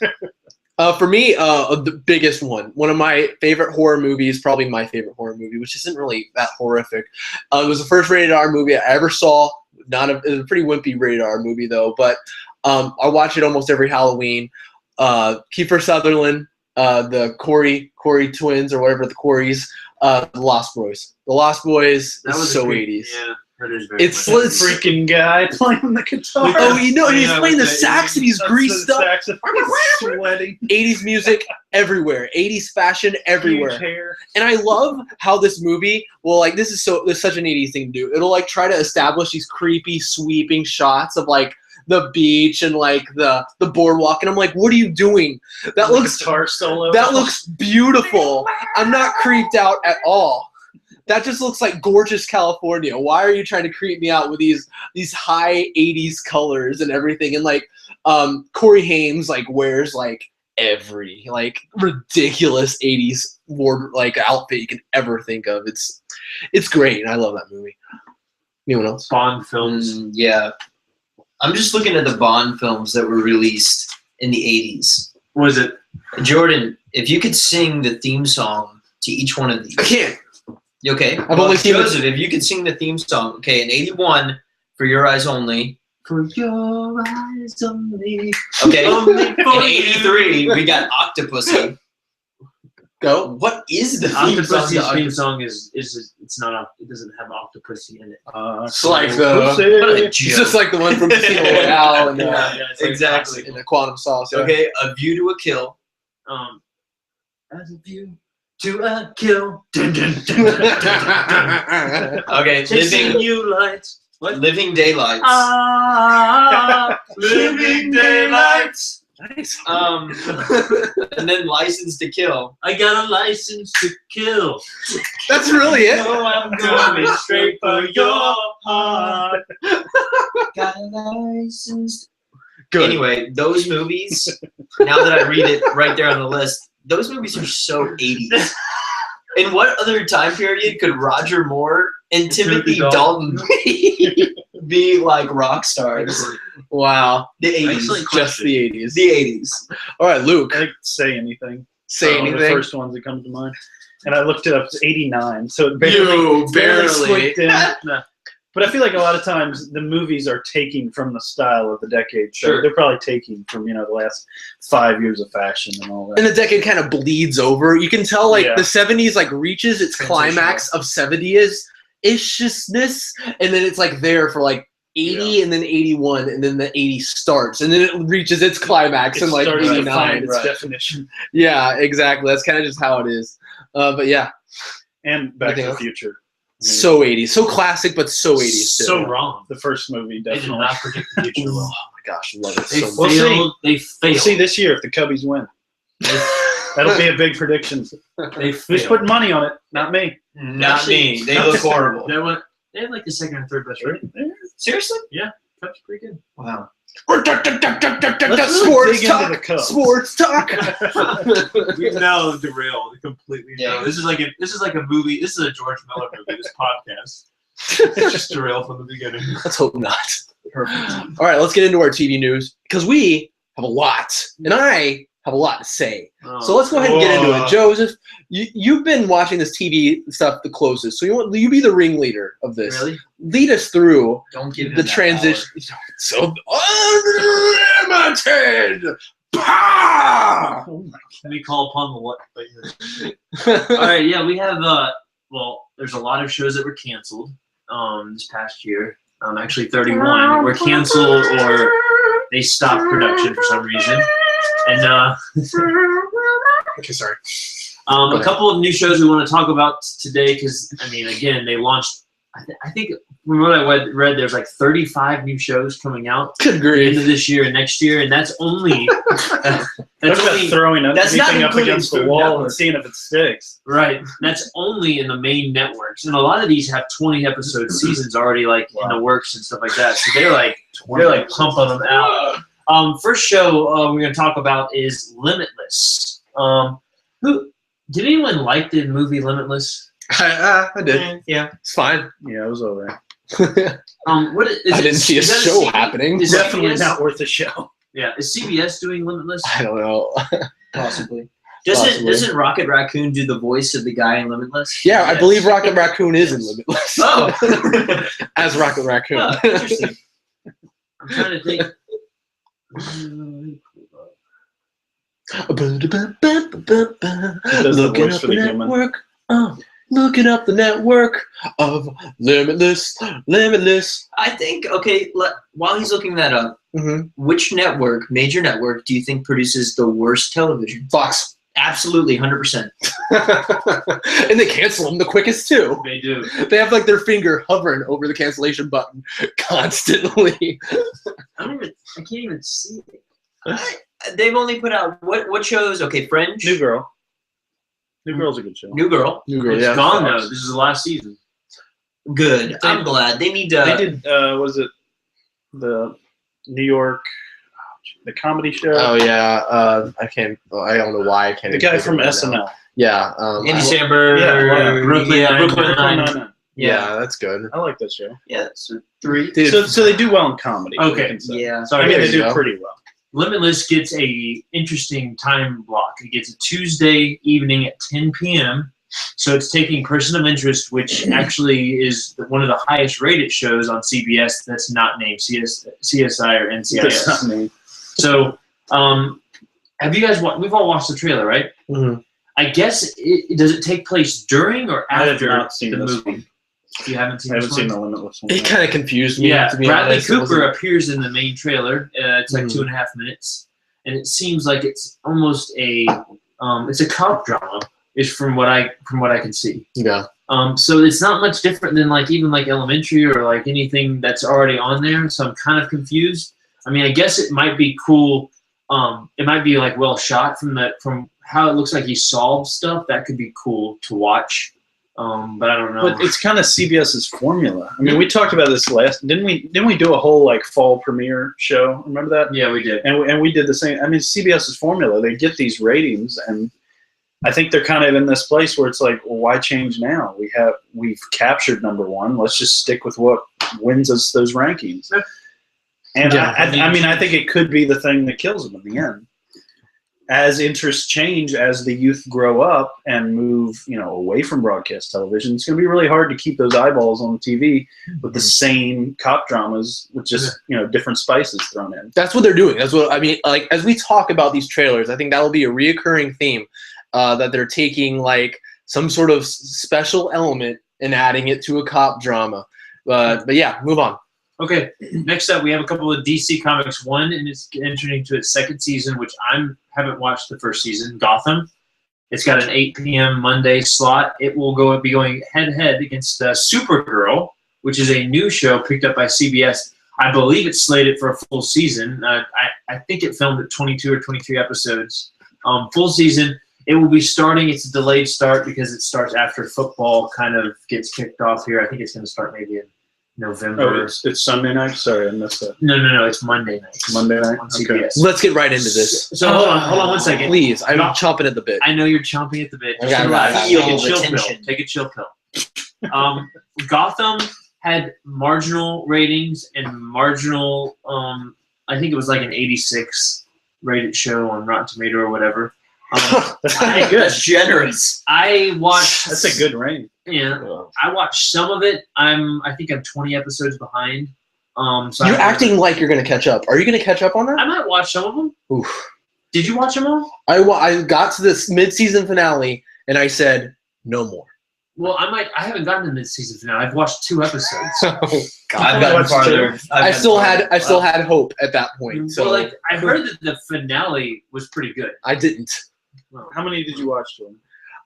For me, the biggest one of my favorite horror movies, probably my favorite horror movie, which isn't really that horrific. It was the first rated R movie I ever saw. It was a pretty wimpy rated R movie though, but I watch it almost every Halloween. Kiefer Sutherland, the Corey twins or whatever, the Coreys, the Lost Boys. The Lost Boys That is was so a great- 80s. Yeah, that is very It's funny. freaking guy playing the guitar. Oh, you know, and he's Yeah, playing the with the- sax and he's That's greased the up. saxophone. Sweating. 80s music everywhere. 80s fashion everywhere. Huge hair. And I love how this movie, this is such an 80s thing to do. It'll like try to establish these creepy sweeping shots of like the beach and like the boardwalk, and I'm like, what are you doing? That looks guitar solo. beautiful. I'm not creeped out at all. That just looks like gorgeous California. Why are you trying to creep me out with these high 80s colors and everything? And like Corey Haim like wears like every like ridiculous 80s ward like outfit you can ever think of. It's great, and I love that movie. Anyone else? Bond films. Yeah. I'm just looking at the Bond films that were released in the 80s. Was it? Jordan, if you could sing the theme song to each one of these. I can't. You okay? I've only seen Joseph, if you could sing the theme song. Okay, in 81, For Your Eyes Only. For your eyes only. Okay. Only In for 83, we got Octopussy. Go. What is the theme song? Octopussy's to theme Octopussy? song is it's not it doesn't have Octopussy in it. It's like the. What a It's just like the one from Casino Royale and It's like exactly. classic. in the Quantum Solace. Yeah. Okay, A View to a Kill. As a view to a kill. Dun, dun, dun, dun, dun, dun, dun. Okay, Chasing you lights. What? Living Daylights. Ah, living daylights. Nice. And then License to Kill. I got a license to kill. That's really it. No, I'm going straight for your heart. Got a license. Good. Anyway, those movies, now that I read it right there on the list, those movies are so 80s. In what other time period could Roger Moore and Timothy Dalton be like rock stars? Wow. The 80s. Excellent Just the 80s. The 80s. All right, Luke. I think Say Anything. Say The anything. first ones that come to mind. And I looked it up. It's 89. So it barely, You it's barely. squeaked in. But I feel like a lot of times the movies are taking from the style of the decade. So Sure. they're probably taking from, the last 5 years of fashion and all that. And the decade kind of bleeds over. You can tell, like, Yeah. the 70s, like, reaches its Transitional. climax of 70s-ishness, and then it's, like, there for, like, 80 and then 81, and then the 80 starts, and then it reaches its climax in, like, starts to 89. find its Right. definition. Yeah, exactly. That's kind of just how it is. But, yeah, And Back to Anything the else? Future. so 80s. So classic, but so 80s. still. So wrong. The first movie, They did definitely. not predict the future Oh, well. my gosh, love it They so We'll much. failed. They We'll failed. see this year if the Cubbies win. That'll be a big prediction. They Who's failed. putting money on it? Not me. Not me. They look horrible. They had like the second and third best rating. Seriously? Cubs pretty good. Wow. Let's Sports dig into talk. the Cubs. Sports talk. We've now derailed completely. Yeah. No, this is like a movie. This is a George Miller movie. This podcast. It's just derailed from the beginning. Let's hope not. Perfect. All right, let's get into our TV news because we have a lot, and I have a lot to say. So let's go ahead and get into it. Joseph, you've been watching this TV stuff the closest, so you be the ringleader of this. Really? Lead us through Don't give him the that transition. So unlimited. Power! Let me call upon the what? All right, yeah, we have. Well, there's a lot of shows that were canceled this past year. Actually, 31 were canceled or they stopped production for some reason. And Okay, sorry. a couple of new shows we want to talk about today because I mean, again, they launched. I think from what I read, there's like 35 new shows coming out Good at the end of grief. this year and next year, and that's only That's about throwing That's not anything up including against the Food wall Network. and seeing if it sticks. right. That's only in the main networks, and a lot of these have 20 episode seasons already, like in the works and stuff like that. So they're like pumping them out. First show we're going to talk about is Limitless. Who did anyone like the movie Limitless? I did. Yeah. It's fine. Yeah, it was alright. What is I it? didn't see a Is that show CBS? happening. Is Definitely CBS? not worth a show. Yeah, is CBS doing Limitless? I don't know. Possibly. Possibly. Doesn't Rocket Raccoon do the voice of the guy in Limitless? Yeah, I Yes. believe Rocket Raccoon is in Limitless. Oh. As Rocket Raccoon. Oh, interesting. I'm trying to think. Looking voice up for the the human. network. Oh, looking up the network of Limitless. Limitless. I think, okay, while he's looking that up, Mm-hmm. which major network, do you think produces the worst television? Fox. Absolutely, 100%. And they cancel them the quickest too. They do. They have like their finger hovering over the cancellation button constantly. I can't even see it. They've only put out, what shows? Okay, Fringe, New Girl. New Girl's a good show. New Girl. New Girl, It's yeah. gone Fox. though. This is the last season. Good. I'm glad. They need to. They did, was it the New York, the comedy show? Oh yeah. I don't know why I can't. The even guy think from of it now. SNL. Yeah. Andy I- Samberg. Yeah, Brooklyn Nine-Nine. Nine-Nine. yeah, that's good. I like that show. Yeah, so 3. Dude, So they do well in comedy. Okay. we can say. Yeah. I Sorry, mean, there they you do go. pretty well. Limitless gets a interesting time block. It gets a Tuesday evening at 10 p.m. So it's taking Person of Interest, which actually is one of the highest rated shows on CBS that's not named CSI or That's not NCIS. me. So have you guys we've all watched the trailer, right? Mhm. I guess does it take place during or I have after not seen the this movie? one. You haven't seen I haven't this seen one? the Limitless one. It kind of confused me. Yeah, to be Bradley honest. It Cooper wasn't- appears in the main trailer. It's like Mhm. 2.5 minutes, and it seems like it's almost it's a cop drama. Is from what I can see. Yeah. So it's not much different than even like Elementary or like anything that's already on there. So I'm kind of confused. I mean, I guess it might be cool It might be like well shot from how it looks like he solves stuff. That could be cool to watch. But I don't know. But it's kind of CBS's formula. I mean, we talked about this didn't we do a whole like fall premiere show? Remember that? Yeah, we did. And we did the same. I mean, CBS's formula. They get these ratings, and I think they're kind of in this place where it's like, well, why change now? We've captured number one. Let's just stick with what wins us those rankings. And I think it could be the thing that kills them in the end. As interests change, as the youth grow up and move, away from broadcast television, it's going to be really hard to keep those eyeballs on TV with the same cop dramas with just, different spices thrown in. That's what they're doing. That's what I mean. Like as we talk about these trailers, I think that'll be a reoccurring theme that they're taking like some sort of special element and adding it to a cop drama. But yeah, move on. Okay, next up we have a couple of DC Comics. One, and it's entering into its second season, which haven't watched the first season. Gotham. It's got an 8 p.m. Monday slot. It will be going head-to-head against Supergirl, which is a new show picked up by CBS. I believe it's slated for a full season. I think it filmed at 22 or 23 episodes. Full season. It will be starting. It's a delayed start because it starts after football kind of gets kicked off here. I think it's going to start maybe in November. Oh, it's Sunday night? Sorry, I missed that. No. It's Monday night. Monday night? On Okay. CBS. Let's get right into this. So hold on 1 second. Please, I'm chomping at the bit. I know you're chomping at the bit. I got it. Take a chill pill. Take a chill pill. Gotham had marginal ratings and marginal. I think it was like an 86 rated show on Rotten Tomato or whatever. That's pretty good. That's generous. I watched. That's a good range. Yeah, I watched some of it. I think I'm 20 episodes behind. So You're acting like you're going to catch up. Are you going to catch up on that? I might watch some of them. Oof. Did you watch them all? I got to this mid-season finale, and I said, no more. Well, I haven't gotten to the mid-season finale. I've watched 2 episodes. Oh, God. I've gotten farther. I still had hope at that point. So Well, I heard that the finale was pretty good. I didn't. Well, How many did you watch, Jordan?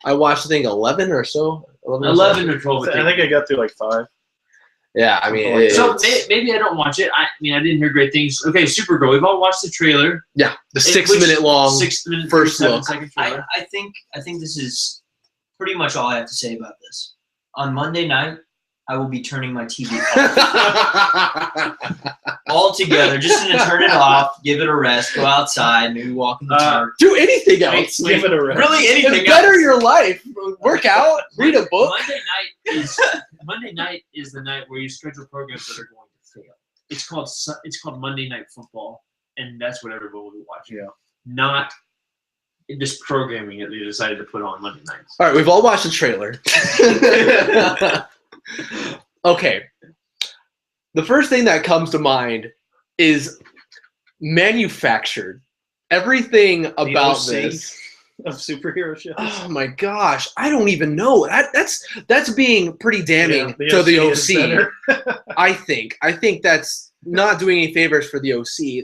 I watched, I think, 11 or so. 11 or 12. I think I got through like 5. Yeah, I mean, So maybe I don't watch it. I didn't hear great things. Okay, Supergirl. We've all watched the trailer. yeah, the 6-minute long 6 minute first 37 look. second trailer. I think this is pretty much all I have to say about this. On Monday night, I will be turning my TV off altogether, just to turn it off, give it a rest, go outside, maybe walk in the park. Do anything else. Give it a rest. Really, anything Better else. your life. Work out. Read a book. Monday night is the night where you schedule programs that are going to fail. It's called Monday Night Football, and that's what everybody will be watching. Yeah. Not this programming that they decided to put on Monday nights. All right, we've all watched the trailer. Okay. The first thing that comes to mind is manufactured. Everything about OC this of superhero shows. Oh my gosh, I don't even know. That's being pretty damning to the OC. I think that's not doing any favors for the OC.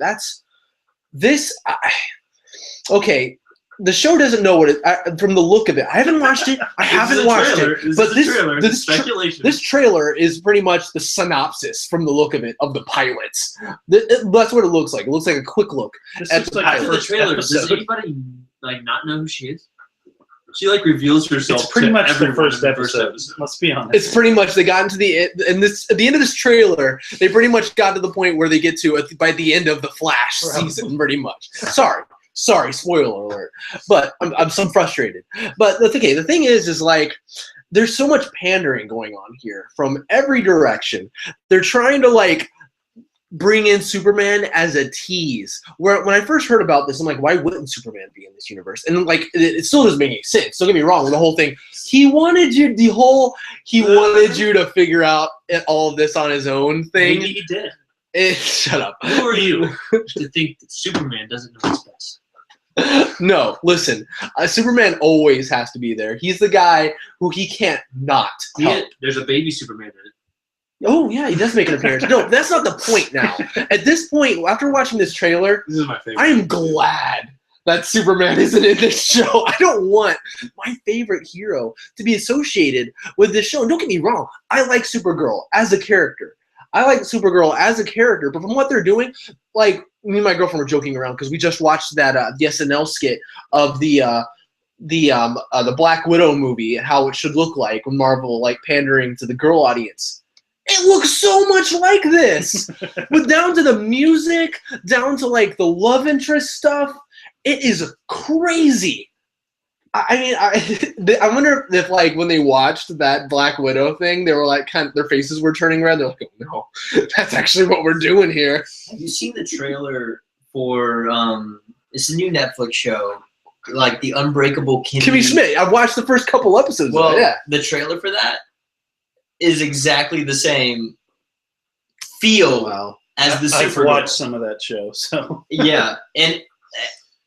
Okay. The show doesn't know what it from the look of it. I haven't watched it. I haven't watched it. But this trailer is pretty much the synopsis from the look of it of the pilots. That's what it looks like. It looks like a quick look at the After the pilot. trailer, does anybody not know who she is? She reveals herself. It's pretty much the everyone first in episode. Let's be honest. It's pretty much they got into the at the end of this trailer. They pretty much got to the point where they get to by the end of the Flash season. Pretty much. Sorry, spoiler alert. But I'm so frustrated. But that's okay. The thing is there's so much pandering going on here from every direction. They're trying to bring in Superman as a tease. Where when I first heard about this, I'm like, why wouldn't Superman be in this universe? And it still doesn't make any sense. Don't get me wrong. The whole thing, he wanted you to figure out all of this on his own thing. Maybe he did. Shut up. Who are you to think that Superman doesn't know what's best? No, listen. Superman always has to be there. He's the guy who he can't not help. There's a baby Superman in it. Oh, yeah, he does make an appearance. No, that's not the point now. At this point, after watching this trailer, This is my favorite. I am glad that Superman isn't in this show. I don't want my favorite hero to be associated with this show. And don't get me wrong, I like Supergirl as a character. But from what they're doing, me and my girlfriend were joking around because we just watched that the SNL skit of the Black Widow movie and how it should look like when Marvel like pandering to the girl audience. It looks so much like this, but down to the music, down to like the love interest stuff. It is crazy. I mean, I wonder if like when they watched that Black Widow thing, they were like their faces were turning red. They're like, oh no, that's actually what we're doing here. Have you seen the trailer for it's a new Netflix show, like The Unbreakable Kimmy Schmidt? I've watched the first couple episodes. Well, of it, yeah. The trailer for that is exactly the same feel as the I've Supergirl. watched some of that show, so Yeah, and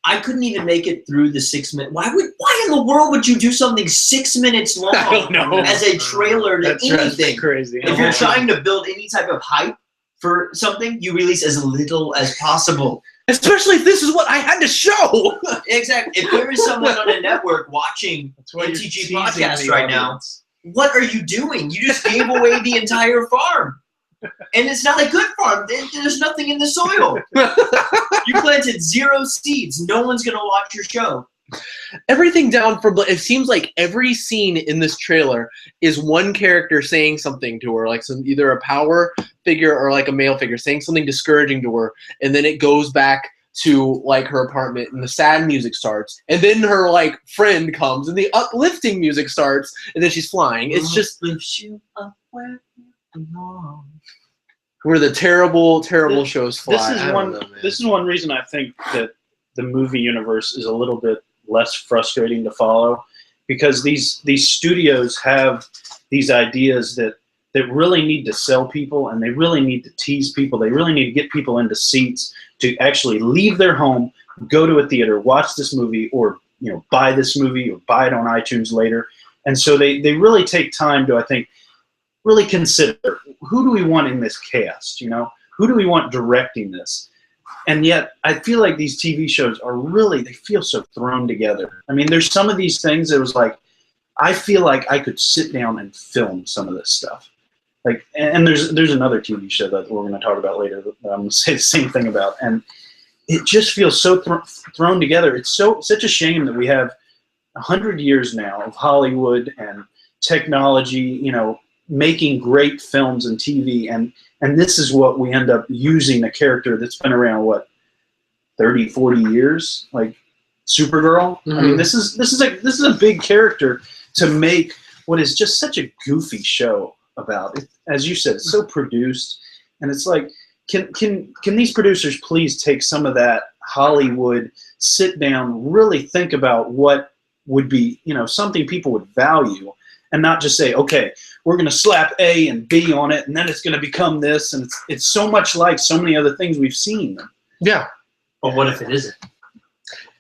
I couldn't even make it through the 6 minute. Why in the world would you do something 6 minutes long I don't know. as a trailer to That's anything? crazy. If you're trying to build any type of hype for something, you release as little as possible. Especially if this is what I had to show. Exactly. If there is someone on a network watching MTG Podcast right now, what are you doing? You just gave away the entire farm. And it's not a good farm. There's nothing in the soil. You planted 0 seeds. No one's going to watch your show. Everything down from it seems like every scene in this trailer is one character saying something to her, like either a power figure or like a male figure saying something discouraging to her, and then it goes back to like her apartment and the sad music starts, and then her like friend comes and the uplifting music starts, and then she's flying. It's just where the terrible shows fly. This is one reason I think that the movie universe is a little bit less frustrating to follow, because these studios have these ideas that really need to sell people, and they really need to tease people. They really need to get people into seats to actually leave their home, go to a theater, watch this movie, or buy this movie or buy it on iTunes later. And so they really take time to, I think, really consider, who do we want in this cast? Who do we want directing this? And yet, I feel like these TV shows they feel so thrown together. I mean, there's some of these things that was like, I feel like I could sit down and film some of this stuff. Like, and there's another TV show that we're going to talk about later that I'm going to say the same thing about. And it just feels so thrown together. It's such a shame that we have 100 years now of Hollywood and technology, making great films and TV, and this is what we end up using, a character that's been around 30, 40 years, like Supergirl. Mm-hmm. I mean, this is a big character to make what is just such a goofy show about. As you said, it's so produced, and it's like, can these producers please take some of that Hollywood, sit down, really think about what would be, something people would value, and not just say, okay, we're going to slap A and B on it, and then it's going to become this, and it's so much like so many other things we've seen. Yeah. But what if it isn't?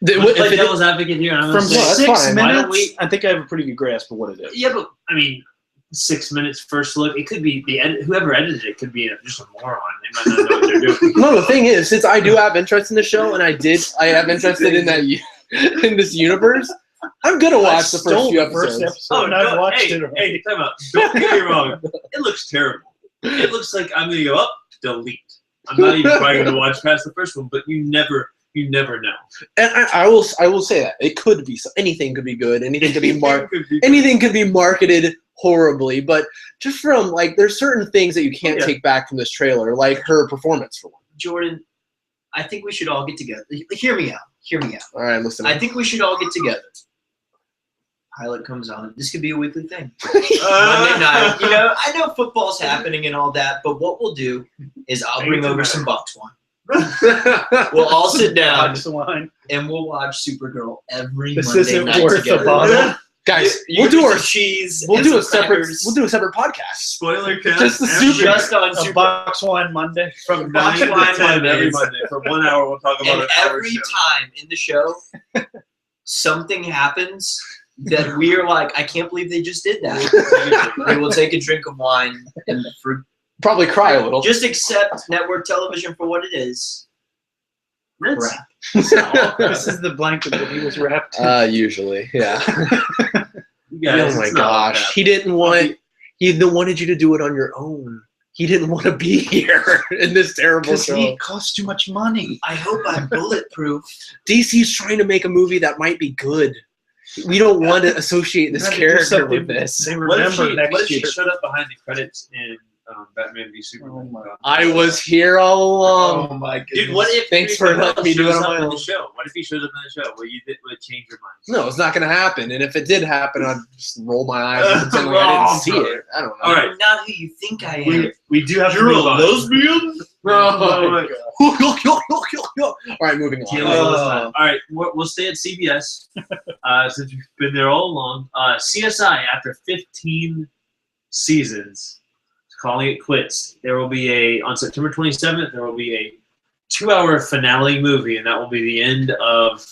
Play devil's advocate here. From 6 minutes, I think I have a pretty good grasp of what it is. Yeah, but I mean, 6 minutes first look. It could be whoever edited it could be just a moron. They might not know what they're doing. No, the thing is, since I do have interest in the show, and I have interest in in this universe, I'm gonna watch the first few episodes. I've watched it. Hey, time out. Don't get me wrong. It looks terrible. It looks like I'm gonna go up, delete. I'm not even probably gonna watch past the first one, but you never know. And I will say that it could be anything could be good. Anything could be anything could be marketed horribly, but just from there's certain things that you can't take back from this trailer, like her performance for one. Jordan, I think we should all get together. Hear me out. All right, listen. I think we should all get together. Pilot comes on. This could be a weekly thing. Monday night. I know football's happening and all that, but what we'll do is I'll bring over some box wine. We'll all sit down and we'll watch Supergirl every Monday night together. Guys, we'll do our cheese. We'll do a separate podcast. Spoiler cast. Just on Super Box Wine Monday from 9 to 10 every Monday. For 1 hour, we'll talk about it. Every time in the show, something happens that we're like, I can't believe they just did that. We will take a drink of wine and probably cry a little. Just accept network television for what it is. Wrap. This is the blanket that he was wrapped in. Usually, yeah. Guys, oh my gosh, he wanted you to do it on your own. he didn't want to be here in this terrible Because show. he costs too much money. I hope I'm bulletproof. DC's trying to make a movie that might be good. We don't want to associate this character with this. They What if remember she, next what if year. she showed up behind the credits in Batman v Superman? Oh my God. I was here all along. my goodness. Dude, what if Thanks Chris for letting me do it shows on up my in own. the show? What if he shows up in the show? Will it change your mind? No, it's not going to happen. And if it did happen, I'd just roll my eyes and pretend like I didn't see it. I don't know. All right. I'm not who you think I am. We do have to You're a move on. lesbian? Oh my God. All right, moving on. Kill it all the time. All right, we'll stay at CBS since we've been there all along. CSI, after 15 seasons, is calling it quits. There will be on September 27th, there will be a 2-hour finale movie, and that will be the end of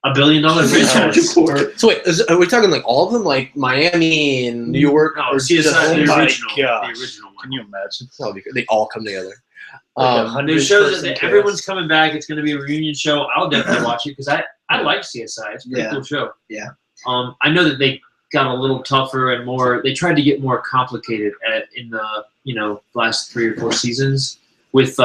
$1 billion franchise. So wait, are we talking like all of them, like Miami and New York? No, or CSI, just- Oh the my original. gosh. The original one. Can you imagine? That'll be good. They all come together. Like 100 There's shows person that cast. everyone's coming back. It's going to be a reunion show. I'll definitely watch it because I like CSI. It's a pretty Yeah. cool show. Yeah. I know that they got a little tougher and more. They tried to get more complicated in the last 3 or 4 seasons with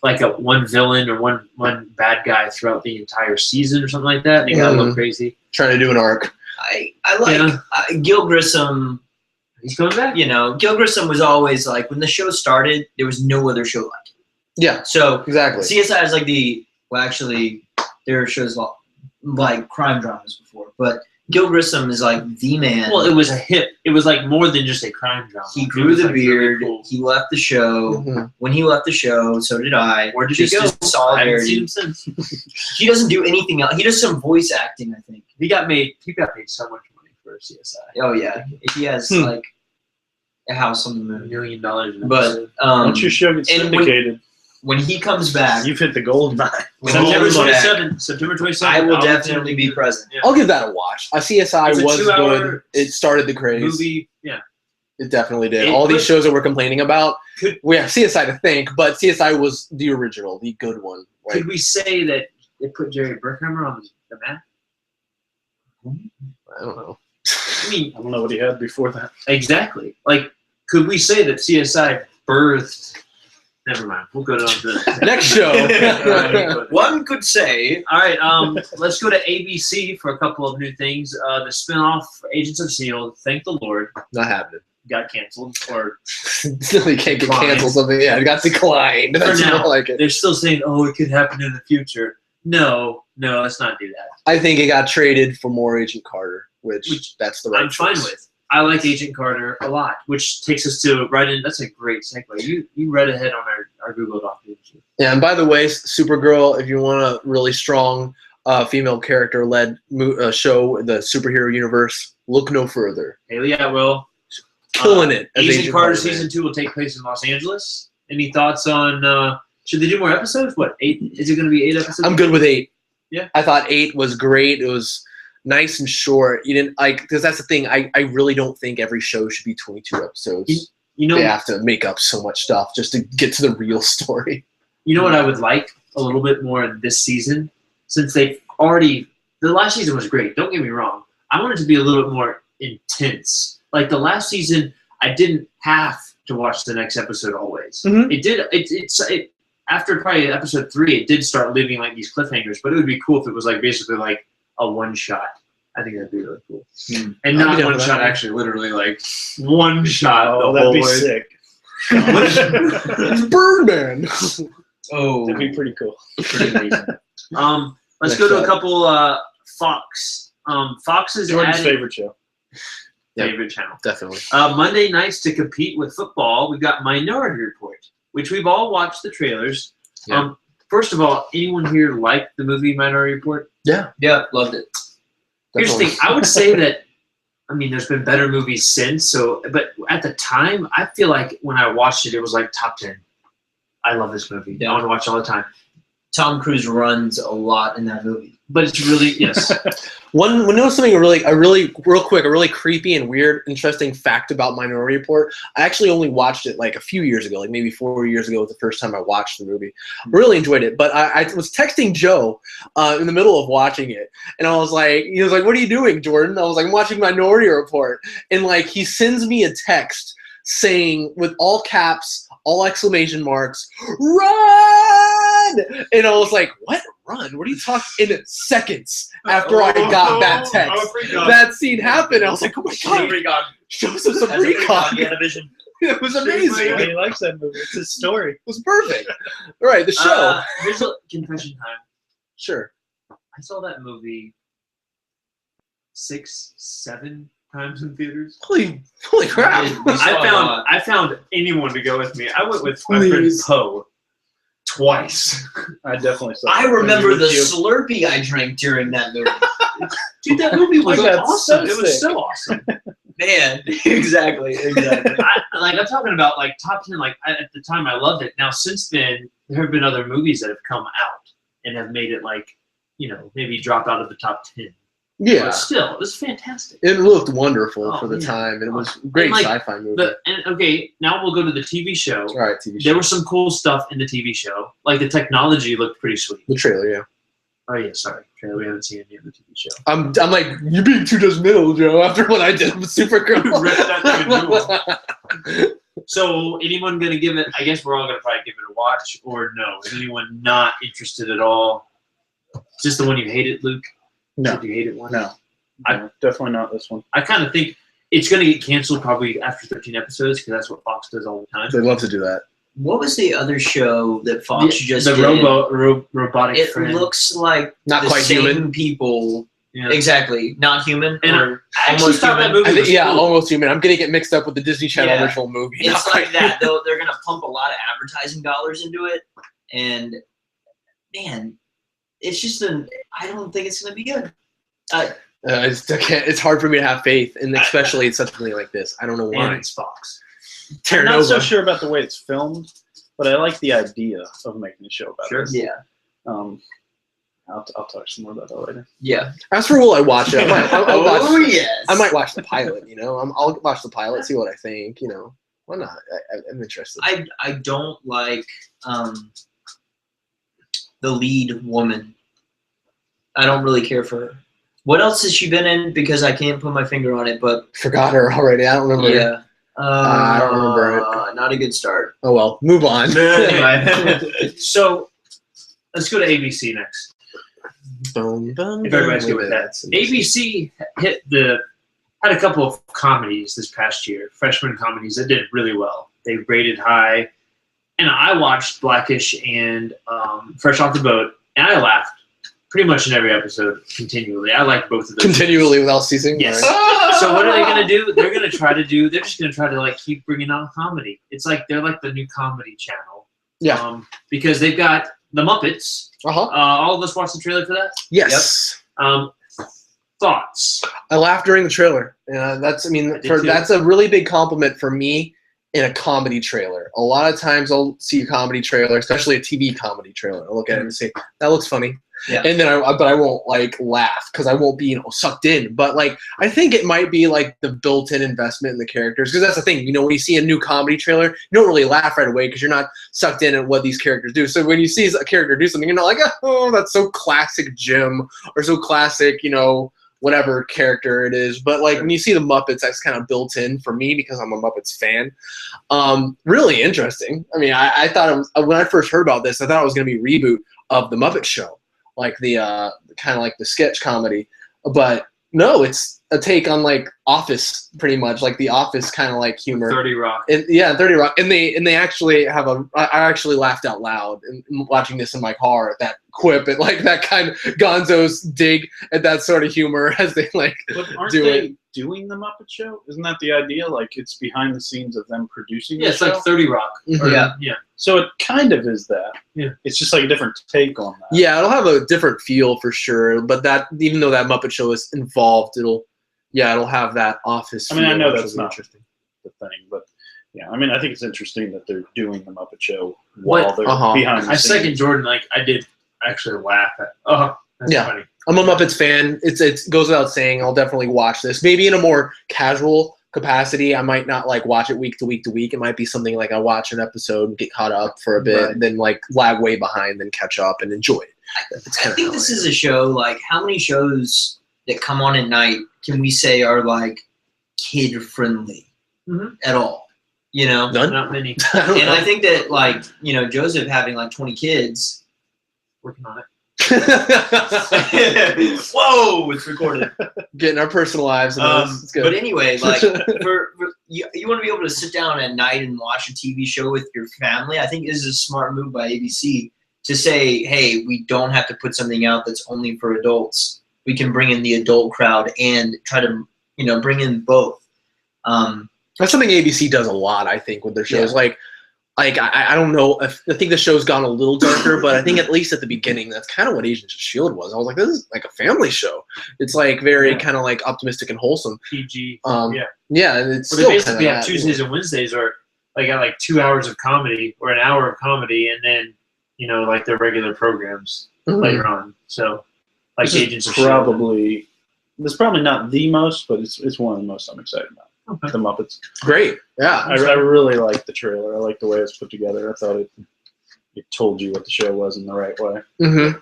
like a one villain or one bad guy throughout the entire season or something like that. And they got a little crazy. Trying to do an arc. I like Gil Grissom. He's coming back. Gil Grissom was always like, when the show started, there was no other show like it. Yeah, So exactly. CSI is like actually, there are shows like crime dramas before, but Gil Grissom is like the man. Well, it was it was like more than just a crime drama. He It grew was, the like, really beard. cool. He left the show. Mhm. When he left the show, so did I. Where did he Just go? as I haven't solidarity. seen him since. He doesn't do anything else. He does some voice acting, I think. He got paid so much money for CSI. Oh yeah, he has like a house on the $1 moon. million. But Once your show gets and syndicated, when he comes back, you've hit the gold mine. when he September comes back, 27th. September 27th. I will I'll definitely be present. Yeah. I'll give that a watch. CSI It's a was 2-hour good. It started the craze. movie. Yeah. It definitely did. It All these was- shows that we're complaining about, Could- we have CSI to thank, but CSI was the original, the good one. Like, Could we say that it put Jerry Bruckheimer on the map? I don't know. I mean, I don't know what he had before that. exactly. Like, could we say that CSI birthed? Never mind. We'll go down to the Next show. One could say, All right, let's go to ABC for a couple of new things. The spinoff Agents of S.H.I.E.L.D., thank the Lord, Not happening. got canceled. Or You can't get Declined. canceled something. Yeah, it got declined. That's now. more like it. they're still saying, oh, it could happen in the future. No, let's not do that. I think it got traded for more Agent Carter, which that's the right I'm fine choice. with. I like Agent Carter a lot, which takes us to right in. That's a great segue. You read ahead on our Google Doc, didn't you? Yeah, and by the way, Supergirl, if you want a really strong female character-led show in the superhero universe, look no further. Haley Atwell. Killing it. as Agent Carter man. season 2 will take place in Los Angeles. Any thoughts on? Should they do more episodes? What 8? Is it going to be 8 episodes? I'm good with 8. Yeah. I thought 8 was great. It was nice and short. You didn't because that's the thing. I really don't think every show should be 22 episodes. You know, They have to make up so much stuff just to get to the real story. You know what I would like a little bit more in this season, since they've already. The last season was great. Don't get me wrong. I want it to be a little bit more intense. Like the last season, I didn't have to watch the next episode always. Mhm. It did. It after probably episode 3, it did start leaving like these cliffhangers. But it would be cool if it was like basically like a one shot. I think that'd be really cool. And I'd be not down one for that. shot, actually, literally like one shot Oh, the that'd whole be way. sick. It's Birdman. oh, That'd be pretty cool. Pretty amazing. Let's Next go to a up. couple Fox. Fox's Jordan's added favorite show. Yep. favorite channel. Definitely. Monday nights to compete with football, we've got Minority Report, which we've all watched the trailers. Yeah. First of all, anyone here like the movie Minority Report? Yeah. yeah, loved it. Here's the Definitely. thing. I would say that, I mean, there's been better movies since. But at the time, I feel like when I watched it, it was like top 10. I love this movie. Yeah. I want to watch it all the time. Tom Cruise runs a lot in that movie. But it's really, yes. One know something a really creepy and weird, interesting fact about Minority Report. I actually only watched it like a few years ago, like maybe 4 years ago was the first time I watched the movie. Really enjoyed it. But I was texting Joe in the middle of watching it, and I was like, he was like, "What are you doing, Jordan?" I was like, "I'm watching Minority Report," and like he sends me a text saying with all caps, all exclamation marks, "Run!" And I was like, "What? Run? What are you talking?" In seconds after I got that text, that scene happened. I was like, "Oh my god!" Shows us some recon. It was amazing. He likes that movie. It's his story. It was perfect. All right, the show. Here's a confession time. Sure. I saw that movie 6-7 times in theaters. Holy crap! I found anyone to go with me. I went with my friend Poe twice. I definitely saw. I remember the Slurpee I drank during that movie. Dude, that movie was awesome. So it was sick. so awesome. Man, exactly. I'm talking about like top 10. Like at the time, I loved it. Now since then, there have been other movies that have come out and have made it like, maybe drop out of the top 10. Yeah. But still, it was fantastic. It looked wonderful for the time, and it was a great like, sci-fi movie. Okay, now we'll go to the TV show. All right, TV show. There was some cool stuff in the TV show. Like the technology looked pretty sweet. The trailer, yeah. Oh yeah, sorry. Trailer, we haven't seen any of the TV show. I'm like, you're being too judgmental, Joe, after what I did with Supergirl. Ripped that thing a new one. So anyone gonna give it? I guess we're all gonna probably give it a watch, or no? Is anyone not interested at all? Is this the one you hated, Luke? No. Did you hate it one? No. Definitely not this one. I kind of think it's going to get canceled probably after 13 episodes because that's what Fox does all the time. They love to do that. What was the other show that Fox just the did? robotic It friend. looks like Not the quite same human. people. Yeah. Exactly. Not human. And or I actually almost thought that human. movie was cool. Almost human. I'm getting it mixed up with the Disney Channel original movie. It's like that. They're going to pump a lot of advertising dollars into it. And, man, it's just I don't think it's going to be good. It's hard for me to have faith, and especially in something like this. I don't know why. And it's Fox. I'm not so sure about the way it's filmed, but I like the idea of making a show about Sure. it. Yeah. I'll talk some more about that later. Yeah. As for will I watch it, Yes. I might watch the pilot. I'll watch the pilot, see what I think. Why not? I'm interested. I don't like the lead woman. I don't really care for her. What else has she been in? Because I can't put my finger on it, but Forgot her already. I don't remember. yeah. I don't remember it. Not a good start. Oh well, move on. Anyway, so let's go to ABC next. If everybody's good with that. ABC had a couple of comedies this past year, freshman comedies that did really well. They rated high, and I watched Blackish and Fresh Off the Boat, and I laughed pretty much in every episode continually. I like both of those. Continually without ceasing. Yes. Right. So what are they gonna do? They're just gonna try to like keep bringing on comedy. It's like they're like the new comedy channel. Yeah. Because they've got the Muppets. All of us watched the trailer for that. Yes. Yep. Thoughts? I laughed during the trailer. That's a really big compliment for me in a comedy trailer. A lot of times I'll see a comedy trailer, especially a TV comedy trailer. I'll look at it and say, that looks funny. Yeah. And then I won't like laugh because I won't be sucked in. But like I think it might be like the built-in investment in the characters, because that's the thing. When you see a new comedy trailer, you don't really laugh right away because you're not sucked in at what these characters do. So when you see a character do something, you're not like, oh, that's so classic Jim or so classic, whatever character it is. But like when you see the Muppets, that's kind of built in for me because I'm a Muppets fan. Really interesting. I mean, I thought it was, when I first heard about this, I thought it was going to be a reboot of the Muppet Show. Like the kind of like the sketch comedy, but no, it's a take on like Office, pretty much like the Office kind of like humor. 30 Rock. 30 Rock, and they actually have I actually laughed out loud watching this in my car at that quip and like that kind of Gonzo's dig at that sort of humor as they like do it. Doing the Muppet Show? Isn't that the idea? Like it's behind the scenes of them producing the Yeah, it's show? like 30 Rock. Mhm. Yeah. So it kind of is that. Yeah. It's just like a different take on that. Yeah, it'll have a different feel for sure. But that even though that Muppet Show is involved, it'll have that Office. I mean, I feel, know which that's is not interesting. the thing, but yeah, I mean, I think it's interesting that they're doing the Muppet Show while they're behind the I scenes. second Jordan. Like I did actually laugh at. Oh, that's funny. I'm a Muppets fan. It goes without saying. I'll definitely watch this. Maybe in a more casual capacity. I might not like watch it week to week to week. It might be something like I watch an episode and get caught up for a bit, and then like lag way behind, then catch up and enjoy it. I think this is a show, like how many shows that come on at night can we say are like kid friendly at all? None? Not many. I don't And know. I think that, like, Joseph having like 20 kids. Working on it. Whoa, it's recorded. Getting our personal lives in this. It's good. But anyway, like, for you want to be able to sit down at night and watch a TV show with your family. I think this is a smart move by ABC to say, hey, we don't have to put something out that's only for adults. We can bring in the adult crowd and try to, bring in both. That's something ABC does a lot, I think, with their shows. Yeah. Like I don't know. I think the show's gone a little darker, but I think at least at the beginning, that's kind of what Agents of S.H.I.E.L.D. was. I was like, this is like a family show. It's like very kind of like optimistic and wholesome. PG. Yeah, and it's Well, still they basically kinda have that. Tuesdays and Wednesdays, or like got like 2 hours of comedy or an hour of comedy, and then like their regular programs Mhm. later on. So like This is Agents of S.H.I.E.L.D. It's probably not the most, but it's one of the most I'm excited about. Okay. The Muppets. Great. Yeah. I really liked the trailer. I liked the way it was put together. I thought it told you what the show was in the right way. Mm-hmm.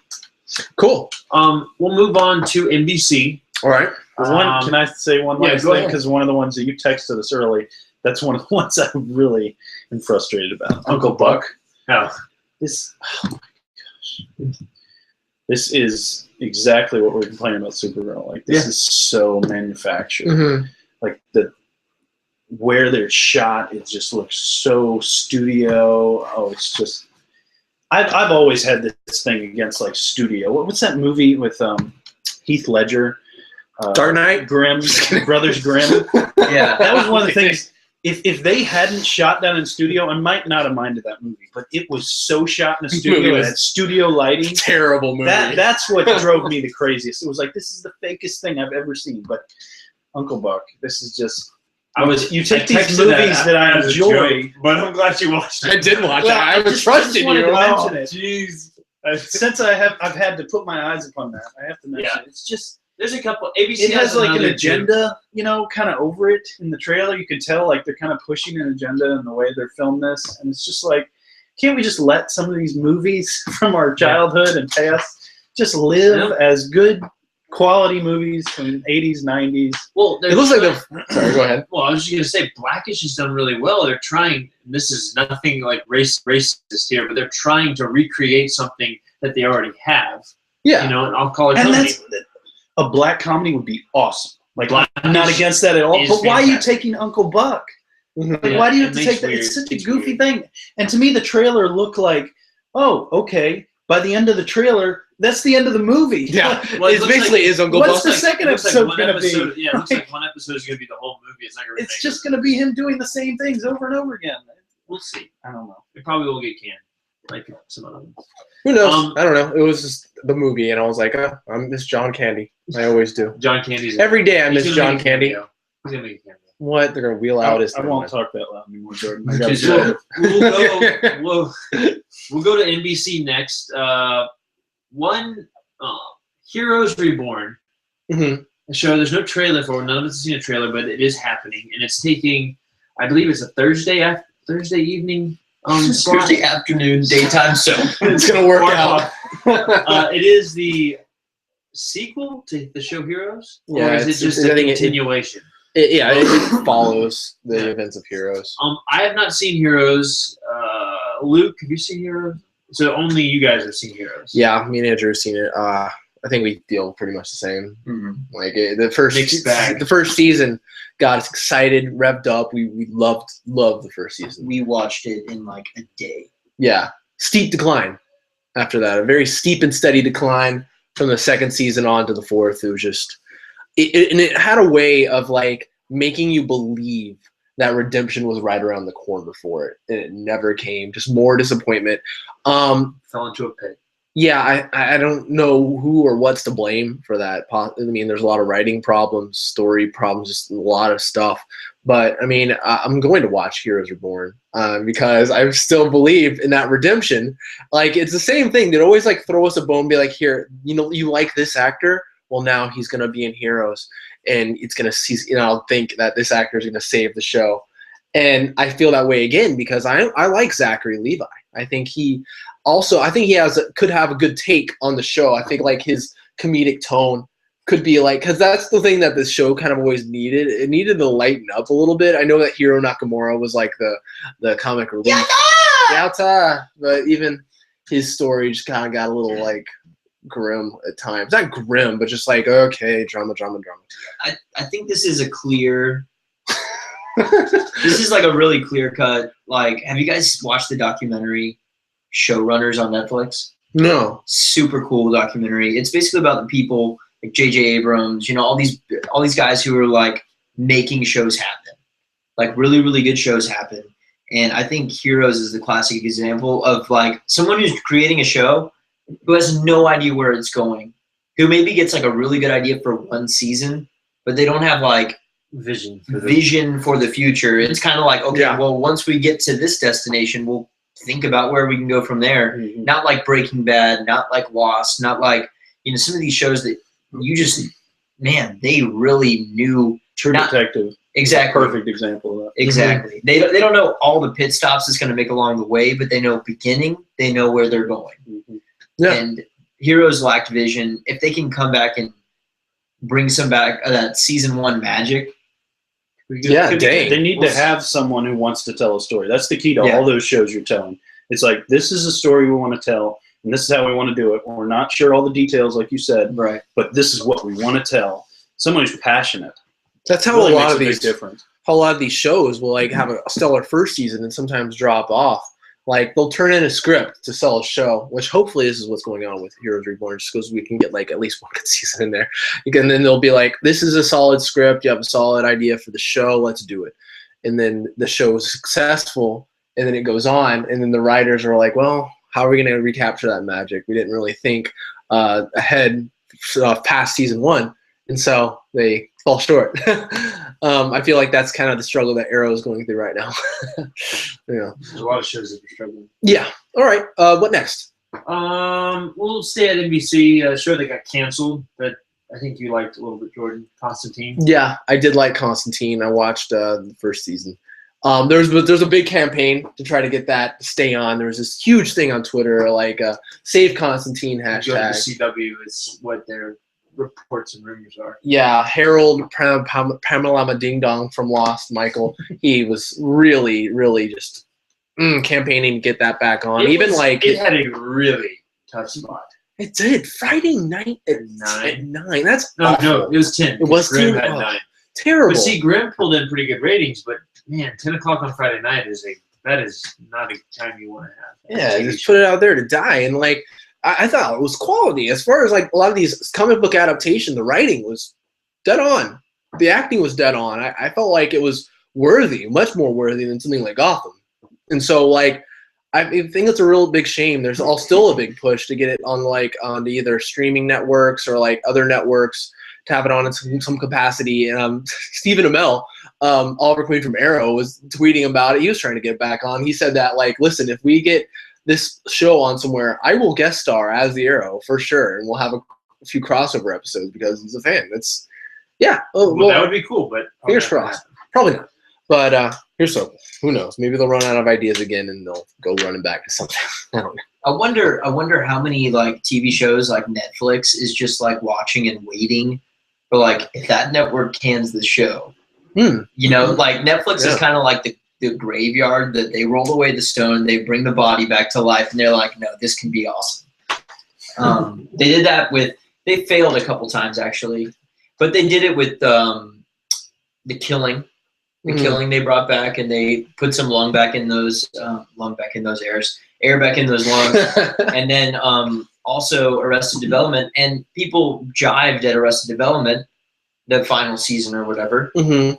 Cool. We'll move on to NBC. All right. Can I say one yeah, last go thing? ahead. Because one of the ones that you texted us early, that's one of the ones I really am frustrated about. Uncle Buck. Oh, This, oh my gosh. This is exactly what we're complaining about Supergirl. Like, this is so manufactured. Mm-hmm. Like, where they're shot, it just looks so studio. Oh, it's just... I've always had this thing against, like, studio. What's that movie with Heath Ledger? Dark Knight? Grimm, Brothers Grimm. Yeah. That was one of the things. If they hadn't shot that in studio, I might not have minded that movie. But it was so shot in a Movie studio, was and studio lighting. Terrible movie. That's what drove me the craziest. It was like, this is the fakest thing I've ever seen. But Uncle Buck, this is just... You take these texted movies that I as a enjoy. joke, but I'm glad you watched I it. did watch Well, it. I just trusted wanted you. to mention it. Jeez. Since I've had to put my eyes upon that, I have to mention it. It's just... There's a couple. ABC It has like an another agenda, kind of over it in the trailer. You can tell like they're kind of pushing an agenda in the way they're filmed this, and it's just like, can't we just let some of these movies from our childhood and past just live as good quality movies from the 80s, 90s? Well, It looks like the. Sorry, go ahead. Well, I was just gonna say, Blackish has done really well. They're trying. And this is nothing like racist here, but they're trying to recreate something that they already have. Yeah. And I'll call it. And comedy. a black comedy would be awesome. Like, I'm not Blackish against that at all. is But why are you fantastic. taking Uncle Buck? Mhm. Like, Yeah, why do you it have to makes take that? weird. It's such a It's goofy weird. thing. And to me, the trailer looked like, oh, okay. By the end of the trailer, that's the end of the movie. Yeah. Well, it It's looks basically like- is Uncle what's Buck. the second It looks episode one gonna be? episode- Yeah, it looks like one episode is gonna be the whole movie. It's not gonna. It's just going to be him doing the same things over and over again. We'll see. I don't know. It probably will get canned, like some of them. Who knows? Um, I don't know. It was just the movie, and I was like, I miss John Candy. I always do. John Candy's Every day I he's miss gonna John make a Candy. cameo. He's gonna make a cameo. What? They're going to wheel out his. I won't talk that loud anymore, Jordan. I Because, gotta we'll go to NBC next. Heroes Reborn. Mhm. A show. There's no trailer for it. None of us have seen a trailer, but it is happening, and it's taking. I believe it's a Thursday evening. Slot. Thursday afternoon, daytime show. It's going to work out. It is the sequel to the show Heroes, or Yeah, is it it's- just I a think it- continuation? It follows the events of Heroes. I have not seen Heroes. Luke, have you seen Heroes? So only you guys have seen Heroes. Yeah, me and Andrew have seen it. I think we feel pretty much the same. Mhm. Like the first Mixed bag. the first season got us excited, revved up. We loved the first season. We watched it in like a day. Yeah, steep decline after that. A very steep and steady decline from the second season on to the fourth. It was just and it had a way of like making you believe that redemption was right around the corner for it, and it never came. Just more disappointment. Fell into a pit. Yeah, I don't know who or what's to blame for that. I mean, there's a lot of writing problems, story problems, just a lot of stuff. But, I mean, I'm going to watch Heroes Reborn because I still believe in that redemption. Like, it's the same thing. They'd always, like, throw us a bone and be like, here, you like this actor? Well, now he's going to be in Heroes. And it's going to, I'll think that this actor is going to save the show. And I feel that way again because I like Zachary Levi. I think he could have a good take on the show. I think like his comedic tone could be like, because that's the thing that this show kind of always needed. It needed to lighten up a little bit. I know that Hiro Nakamura was like the comic relief. Yata! But even his story just kind of got a little like grim at times. Not grim, but just like, okay, drama. I think this is a clear. This is like a really clear cut. Like, have you guys watched the documentary Showrunners on Netflix? No. Super cool documentary. It's basically about the people like J.J. Abrams, all these guys who are like making shows happen, like really, really good shows happen. And I think Heroes is the classic example of like someone who's creating a show who has no idea where it's going, who maybe gets like a really good idea for one season, but they don't have like vision for the future. It's kind of like, okay, Yeah. well, once we get to this destination, we'll think about where we can go from there. Mhm. Not like Breaking Bad, not like Lost, not like, some of these shows that you just, man, they really knew. True Not- Detective. Exactly. Perfect example of that. Exactly. They don't know all the pit stops it's going to make along the way, but they know beginning, they know where they're going. Yeah. And Heroes lacked vision. If they can come back and bring some back that season 1 magic. Yeah, dang. They need to have someone who wants to tell a story. That's the key to Yeah. all those shows you're telling. It's like, this is a story we want to tell, and this is how we want to do it. We're not sure all the details, like you said, Right. but this is what we want to tell. Someone who's passionate. That's how Really a lot makes of a big these difference. how a lot of these shows will like have a stellar first season and sometimes drop off. Like they'll turn in a script to sell a show, which hopefully this is what's going on with Heroes Reborn, just because we can get like at least one good season in there. And then they'll be like, "This is a solid script. You have a solid idea for the show. Let's do it." And then the show is successful, and then it goes on, and then the writers are like, "Well, how are we going to recapture that magic? We didn't really think ahead past season 1." And so they fall short. I feel like that's kind of the struggle that Arrow is going through right now. Yeah. There's a lot of shows that are struggling. Yeah. All right. What next? We'll stay at NBC. A show that got canceled that I think you liked a little bit, Jordan. Constantine. Yeah, I did like Constantine. I watched the first season. There's a big campaign to try to get that to stay on. There was this huge thing on Twitter, like Save Constantine Go to hashtag. the CW is what their reports and rumors are. Yeah, Harold Pamela Ding Dong from Lost, Michael. He was really, really just campaigning to get that back on. It had a really tough spot. It did. Friday night at 9. That's awful. No, it was 10. It was Grimm 10? had Oh, 9. terrible. But see, Grimm pulled in pretty good ratings, but man, 10 o'clock on Friday night is not a time you want to have. Yeah, just put it out there to die. And like, I thought it was quality. As far as like a lot of these comic book adaptation, the writing was dead on. The acting was dead on. I felt like it was worthy, much more worthy than something like Gotham. And so like, I think it's a real big shame. There's still a big push to get it on either streaming networks or like other networks to have it on in some capacity. And Stephen Amell, Oliver Queen from Arrow, was tweeting about it. He was trying to get back on. He said that like, listen, if we get this show on somewhere, I will guest star as the Arrow for sure, and we'll have a few crossover episodes because he's a fan. That's Well, that would be cool, but fingers crossed. Probably not. But here's hoping. Who knows? Maybe they'll run out of ideas again and they'll go running back to something. I don't know. I wonder how many like TV shows like Netflix is just like watching and waiting for like if that network cans the show. Like Netflix is kind of like the graveyard that they roll away the stone, they bring the body back to life, and they're like, no, this can be awesome. They did that they failed a couple times actually, but they did it with the Killing. The Killing they brought back, and they put some air back in those lungs, and then also Arrested Development. And people jived at Arrested Development, the final season or whatever. Mm-hmm.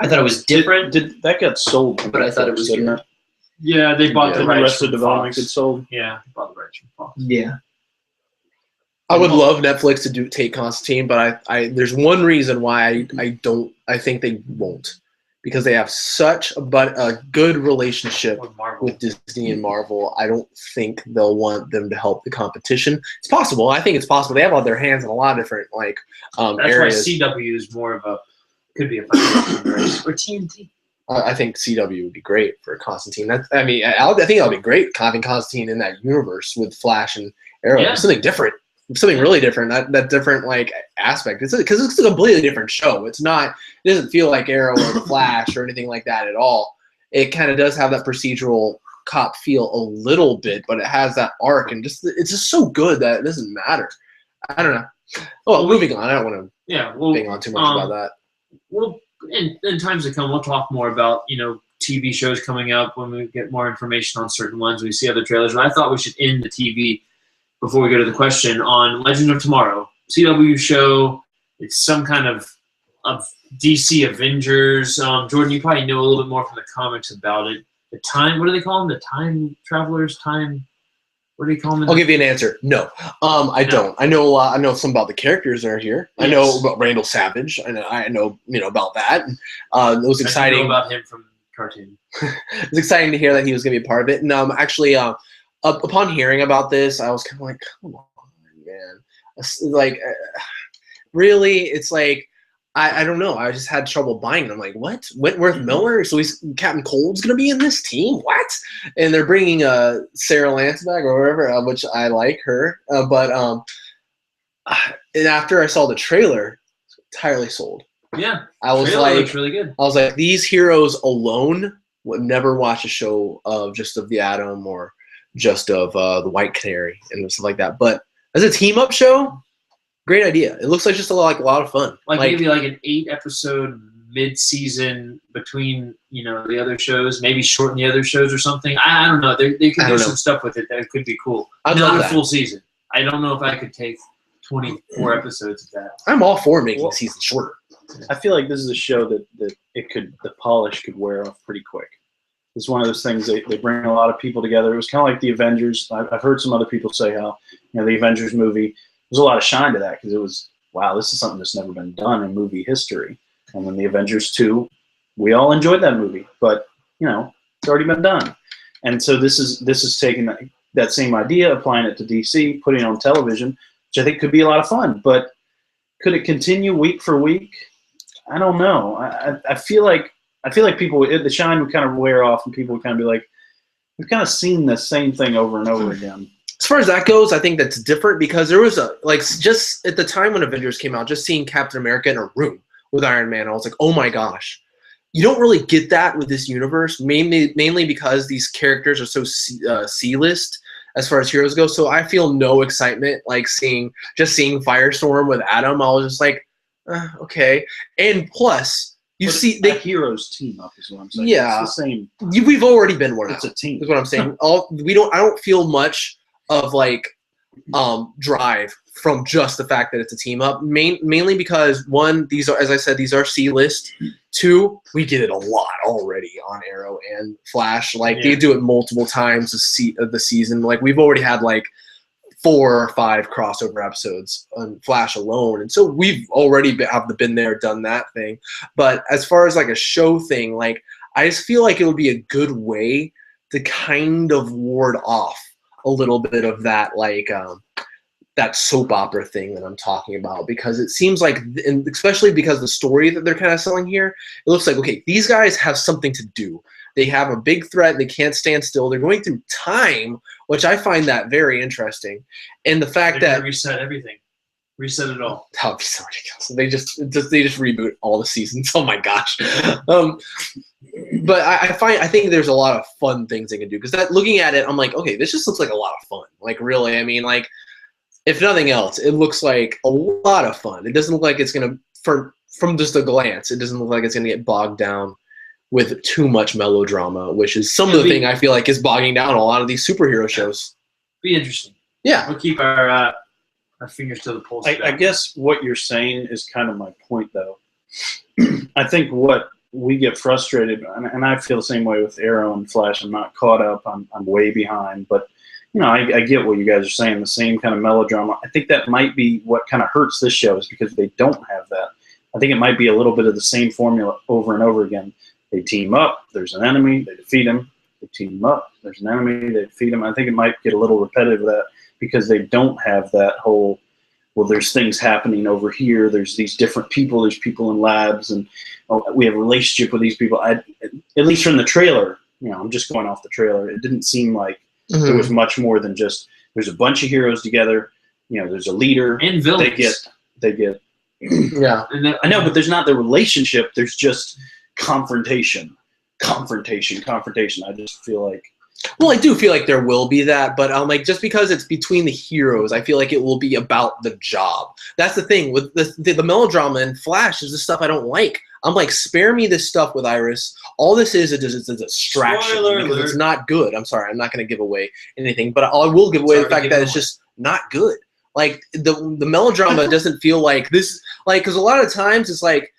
I thought it was different. That got sold, But I thought it was didn't good. it? Yeah, they bought the The rights rest from of development Fox. gets sold. Yeah, they bought the rights from Fox. Yeah. I would love Netflix to take Constantine, but I there's one reason why I think they won't, because they have such a good relationship With Marvel. with Disney and Marvel. I don't think they'll want them to help the competition. It's possible. I think it's possible. They have all their hands in a lot of different That's areas. why CW is more of could be a fundraiser. Or TNT. I think CW would be great for Constantine. I think that would be great having Constantine in that universe with Flash and Arrow. Yeah. Something different. something really different. That different like aspect. Because it's a completely different show. It doesn't feel like Arrow or The Flash or anything like that at all. It kind of does have that procedural cop feel a little bit, but it has that arc, and it's just so good that it doesn't matter. I don't know. Well, moving on. I don't want to bang on too much about that. Well, in times to come, we'll talk more about TV shows coming up when we get more information on certain ones. We see other trailers, but I thought we should end the TV before we go to the question on Legends of Tomorrow, CW show. It's some kind of DC Avengers. Jordan, you probably know a little bit more from the comics about it. What do they call them? The time travelers? What do you call them? I'll give you an answer. No. I don't. I know a lot. I know some about the characters that are here. Yes. I know about Randall Savage. I know about that. It was exciting. I know about him from cartoon. It was exciting to hear that he was going to be a part of it. And actually, upon hearing about this, I was kind of like, come on, man. Like, really? It's like, I don't know. I just had trouble buying it. I'm like, what? Wentworth Miller? So Captain Cold's going to be in this team? What? And they're bringing Sarah Lance back or whatever, which I like her. But and after I saw the trailer, I was entirely sold. Yeah. I was like, looks really good. I was like, these heroes alone would never watch a show of the Atom or just of the White Canary and stuff like that. But as a team-up show, great idea. It looks like just a lot of fun. Like maybe like an 8-episode mid-season between the other shows, maybe shorten the other shows or something. I don't know. They could do some stuff with it that could be cool. Not a full season. I don't know if I could take 24 episodes of that. I'm all for making the season shorter. I feel like this is a show that the polish could wear off pretty quick. It's one of those things they bring a lot of people together. It was kind of like the Avengers. I've heard some other people say how the Avengers movie, there's a lot of shine to that because it was, wow, this is something that's never been done in movie history. And then the Avengers 2, we all enjoyed that movie, but it's already been done. And so this is taking that same idea, applying it to DC, putting it on television, which I think could be a lot of fun. But could it continue week for week? I don't know. I feel like people, the shine would kind of wear off, and people would kind of be like, we've kind of seen the same thing over and over again. As far as that goes, I think that's different because there was just at the time when Avengers came out, just seeing Captain America in a room with Iron Man, I was like, oh my gosh. You don't really get that with this universe, mainly because these characters are so C-list as far as heroes go. So I feel no excitement like seeing Firestorm with Atom. I was just like, okay. And plus, the heroes team up is what I'm saying. Yeah, it's the same. We've already been one. It's a team. Is what I'm saying. I don't feel much of drive from just the fact that it's a team up. Mainly because one, these are, as I said, these are C-list. Two, we get it a lot already on Arrow and Flash. They do it multiple times the season. Like we've already had 4 or 5 crossover episodes on Flash alone. And so we've already been there, done that thing. But as far as a show thing, I just feel like it would be a good way to kind of ward off a little bit of that, that soap opera thing that I'm talking about, because it seems like, and especially because the story that they're kind of selling here, it looks like, okay, these guys have something to do. They have a big threat. They can't stand still. They're going through time, which I find that very interesting. And the fact They're that gonna reset everything, reset it all. That would be so ridiculous. They just reboot all the seasons. Oh my gosh. But I think there's a lot of fun things they can do, because looking at it, I'm like, okay, this just looks like a lot of fun. Really, I mean, if nothing else, it looks like a lot of fun. It doesn't look like it's gonna, from just a glance, it doesn't look like it's gonna get bogged down with too much melodrama, which is some of the thing I feel like is bogging down a lot of these superhero shows. Be interesting. Yeah, we'll keep our fingers to the pulse. I guess what you're saying is kind of my point, though. I think what we get frustrated, and I feel the same way with Arrow and Flash. I'm not caught up. I'm way behind, but I get what you guys are saying. The same kind of melodrama. I think that might be what kind of hurts this show, is because they don't have that. I think it might be a little bit of the same formula over and over again. They team up, there's an enemy, they defeat him. They team up, there's an enemy, they defeat him. I think it might get a little repetitive of that, because they don't have that whole, well, there's things happening over here, there's these different people, there's people in labs, and we have a relationship with these people. At least from the trailer, I'm just going off the trailer, it didn't seem like there was much more than just, there's a bunch of heroes together, there's a leader. And villains. They get. Yeah. And I know, but there's not the relationship. There's just confrontation. I just feel like. Well, I do feel like there will be that, but like just because it's between the heroes, I feel like it will be about the job. That's the thing with the melodrama in Flash is the stuff I don't like. I'm like, spare me this stuff with Iris. All this is a distraction because it's not good. I'm sorry, I'm not going to give away anything, but I will give away the fact that it's just not good. Like the melodrama doesn't feel like this, like because a lot of times it's like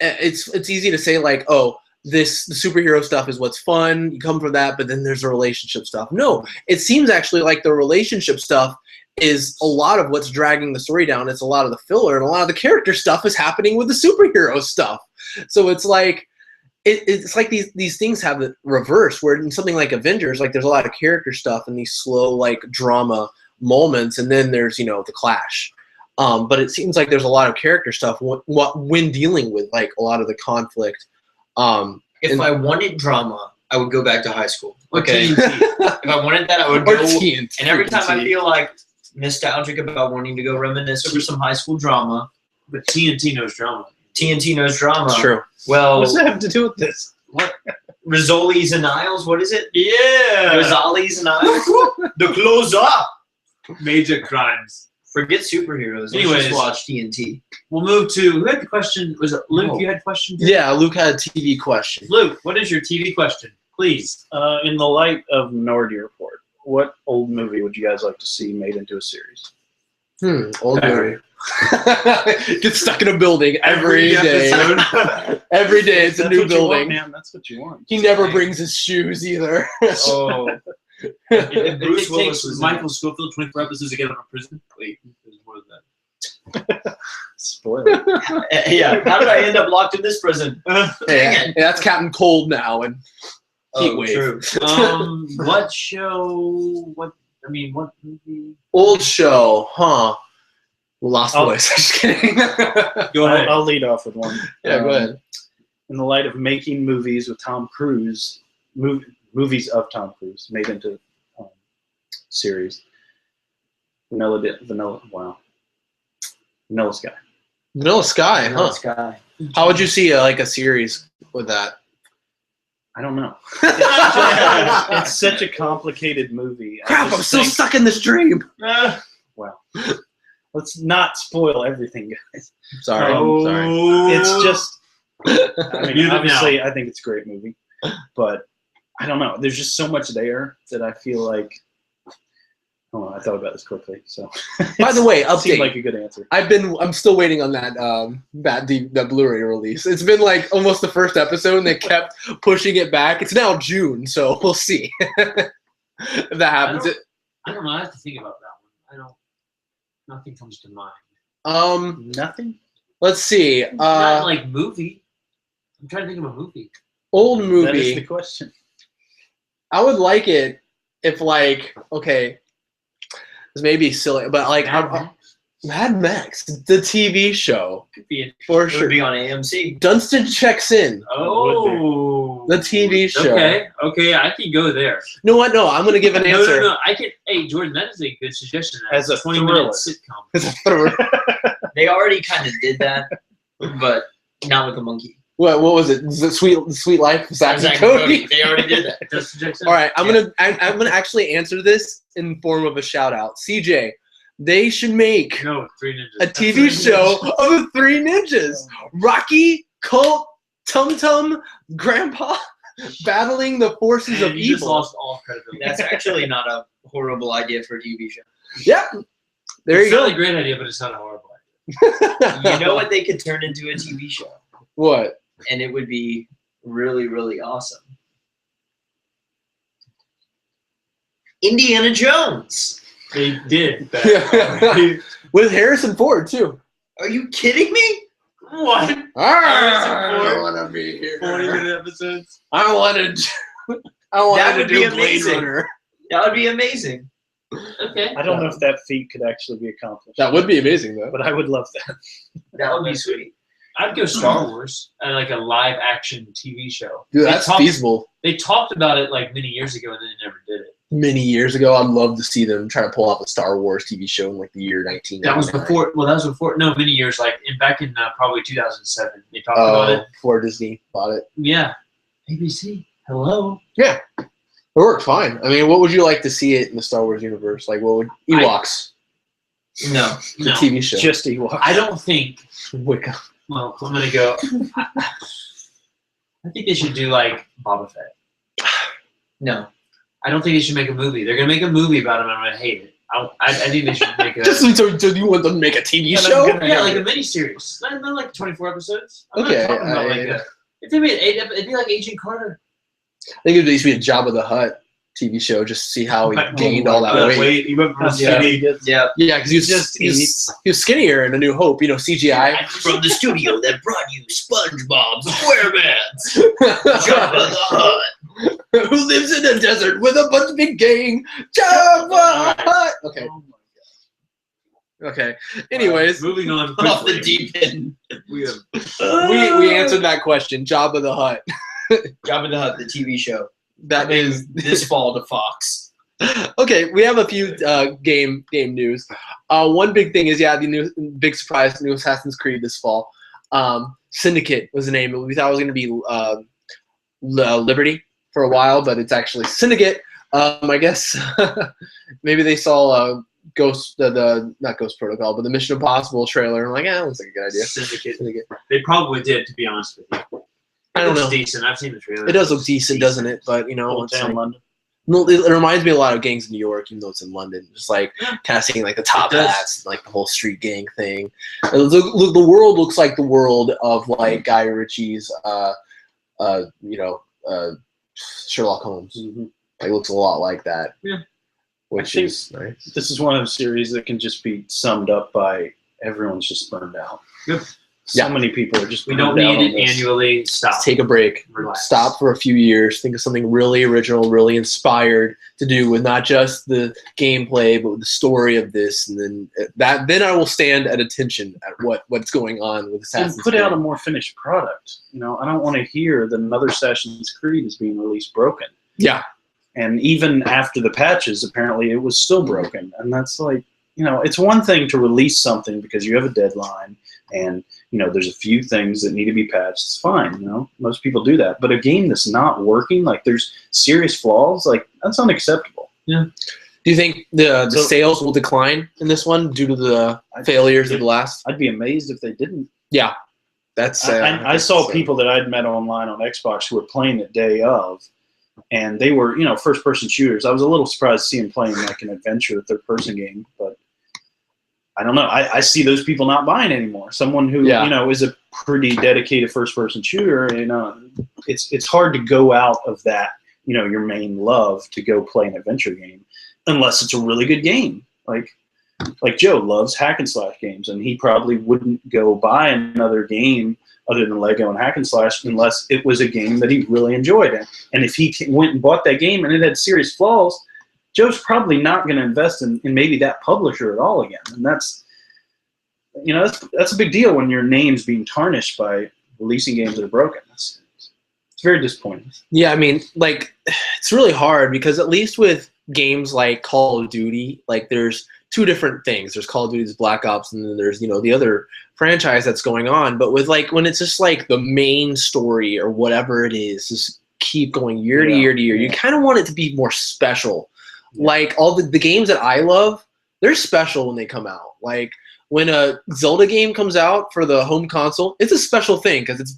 it's easy to say like, oh, the superhero stuff is what's fun. You come from that, but then there's the relationship stuff. No, it seems actually like the relationship stuff is a lot of what's dragging the story down. It's a lot of the filler, and a lot of the character stuff is happening with the superhero stuff. So it's like it's like these things have the reverse, where in something like Avengers, like there's a lot of character stuff and these slow like drama moments, and then there's the clash. But it seems like there's a lot of character stuff when dealing with like a lot of the conflict. If I wanted drama, I would go back to high school. Okay. TNT. If I wanted that, I would go. TNT. And every time I feel like nostalgic about wanting to go reminisce over some high school drama, But TNT knows drama. TNT knows drama. It's true. Well, What does that have to do with this? what? Rizzoli's and Isles? What is it? Yeah. Rizzoli's and Isles? The close up! Major crimes. Forget superheroes. Let's Anyways. just watch TNT. We'll move to who had the question? Was it Luke? Oh. You had a question? Yeah, Luke had a TV question. Luke, what is your TV question? Please. In the light of Minority Report, what old movie would you guys like to see made into a series? Old movie. Get stuck in a building every day. Every day it's a new building. Man, that's what you want. He never brings his shoes either. Oh. If Bruce it Willis takes was in Michael Scofield 24 episodes to get out of prison. Wait, there's more than that. Spoiler. Yeah. How did I end up locked in this prison? Yeah, that's Captain Cold now and Heat Wave. True. What show? What movie? Old show, huh? Lost Oh. Voice. Just kidding. Go ahead. I'll lead off with one. Yeah, go ahead. In the light of making movies with Tom Cruise, movies of Tom Cruise made into series. Vanilla Sky. Vanilla Sky, huh? Sky. How would you see a series with that? I don't know. It's such a complicated movie. I Crap, just I'm still think- stuck in this dream. Well, let's not spoil everything, guys. Sorry. Sorry. It's just. I mean, Mute it obviously, I think it's a great movie, but I don't know. There's just so much there that I feel like. Oh, I thought about this quickly. So, By the way, it seemed update. like a good answer. I'm still waiting on that that Blu-ray release. It's been like almost the first episode, and they kept pushing it back. It's now June, so we'll see if that happens. I don't know. I have to think about that one. Nothing comes to mind. Nothing. Let's see. Not like movie. I'm trying to think of a movie. Old That is movie. the question. I would like it if this may be silly, but like Mad Max, the TV show, Could be it. for It sure. would be on AMC. Dunstan Checks In, Oh, the TV show. Okay, I can go there. No, what? No, I'm gonna give an answer. No, I can. Hey, Jordan, that is a good suggestion. As a 20-minute thriller. sitcom. They already kind of did that, but not with the monkey. What was it? Was it Sweet Life of Zack and Zack and Cody? They already did that. Justin Jackson. All right, I'm gonna actually answer this in form of a shout out. CJ, they should make No, Three Ninjas. a TV show of the Three Ninjas. Rocky, Colt, Tum Tum, Grandpa battling the forces of You just evil. lost all credibility. That's actually not a horrible idea for a TV show. Yep. There It's you not go. a great idea, but it's not a horrible idea. You know what they could turn into a TV show? What? And it would be really, really awesome. Indiana Jones. They did that. With Harrison Ford too. Are you kidding me? What? I Ford. want to be here. 40-minute episodes. I wanted That to would do be Blade amazing. Runner. That would be amazing. Okay. I don't know if that feat could actually be accomplished. That would be amazing though. But I would love that. That would be sweet. I'd go Star Wars and like a live action TV show. Dude, They that's talked- feasible. They talked about it like many years ago and then they never did it. many years ago. I'd love to see them try to pull off a Star Wars TV show in like the year 1999. That was before. Well, that was before. No, many years. Like back in probably 2007. They talked about it before Disney bought it. Yeah, ABC. Hello. Yeah, it works fine. I mean, what would you like to see it in the Star Wars universe? Like, what would Ewoks? No. The TV show. Just Ewoks. I don't think. Wicca. Well, I'm gonna go. I think they should do like Boba Fett. No. I don't think they should make a movie. They're gonna make a movie about him, and I'm gonna hate it. I think they should make a. So you want them to make a TV show? Yeah, like a miniseries. Not like 24 episodes. I'm Okay. not talking about like if they made 8 it'd be like Agent Carter. I think it'd at least be a Jabba the Hutt TV show just to see how he gained all that weight. You remember how Yeah. skinny he gets? Yeah. Yeah, because he was skinnier in A New Hope. You know, CGI. From the studio that brought you SpongeBob SquarePants, Jabba the Hutt. Who lives in a desert with a bunch of big gang? Jabba Hutt. Okay. Okay. Anyways, Moving on. Off the quickly. deep end. We have we answered that question. Jabba the Hutt. Jabba the Hutt, the TV show. That is This fall to Fox. okay. We have a few game news. One big thing is the new big surprise, new Assassin's Creed this fall. Syndicate was the name. We thought it was going to be Liberty for a while, but it's actually Syndicate. I guess maybe they saw Ghost, not Ghost Protocol, but the Mission Impossible trailer. I'm like, that looks like a good idea. Syndicate. They probably did, to be honest with you. I don't know. It's decent. I've seen the trailer. It does look decent, doesn't it? But you know, it's Down like, London. no, it reminds me a lot of Gangs of New York, even though it's in London. Just like kind of seeing like the top It does. hats, and, like the whole street gang thing. The world looks like the world of like Guy Ritchie's, Sherlock Holmes. Mm-hmm. Like, it looks a lot like that. Yeah. Which I think is nice. This is one of those series that can just be summed up by everyone's just burned out. Yep. So many people are just We burned don't out need on it this. annually. Stop. Take a break. Relax. Stop for a few years. Think of something really original, really inspired to do with not just the gameplay, but with the story of this. And then I will stand at attention at what's going on with Assassin's And put Creed. out a more finished product. You know, I don't want to hear that another Assassin's Creed is being released broken. Yeah. And even after the patches, apparently it was still broken. And that's like, you know, it's one thing to release something because you have a deadline and, you know, there's a few things that need to be patched. It's fine, you know, most people do that. But a game that's not working, like there's serious flaws, like that's unacceptable. Yeah. Do you think the sales will decline in this one due to the failures of the last? I'd be amazed if they didn't. Yeah. That's I saw people that I'd met online on Xbox who were playing it day of, and they were, you know, first-person shooters. I was a little surprised to see them playing like an adventure third-person game, but I don't know. I see those people not buying anymore. Someone who, you know, is a pretty dedicated first-person shooter, you know, it's hard to go out of that, you know, your main love to go play an adventure game unless it's a really good game. Like Joe loves hack and slash games, and he probably wouldn't go buy another game other than Lego and hack and slash unless it was a game that he really enjoyed. And if he went and bought that game and it had serious flaws, Joe's probably not going to invest in maybe that publisher at all again. And that's, you know, that's a big deal when your name's being tarnished by releasing games that are broken. It's very disappointing. Yeah, I mean, like, it's really hard because at least with games like Call of Duty, like there's two different things. There's Call of Duty's Black Ops, and then there's, you know, the other franchise that's going on. But with like when it's just like the main story or whatever it is, just keep going year to year to year. You kind of want it to be more special. Like all the games that I love, they're special when they come out. Like when a Zelda game comes out for the home console, it's a special thing because it's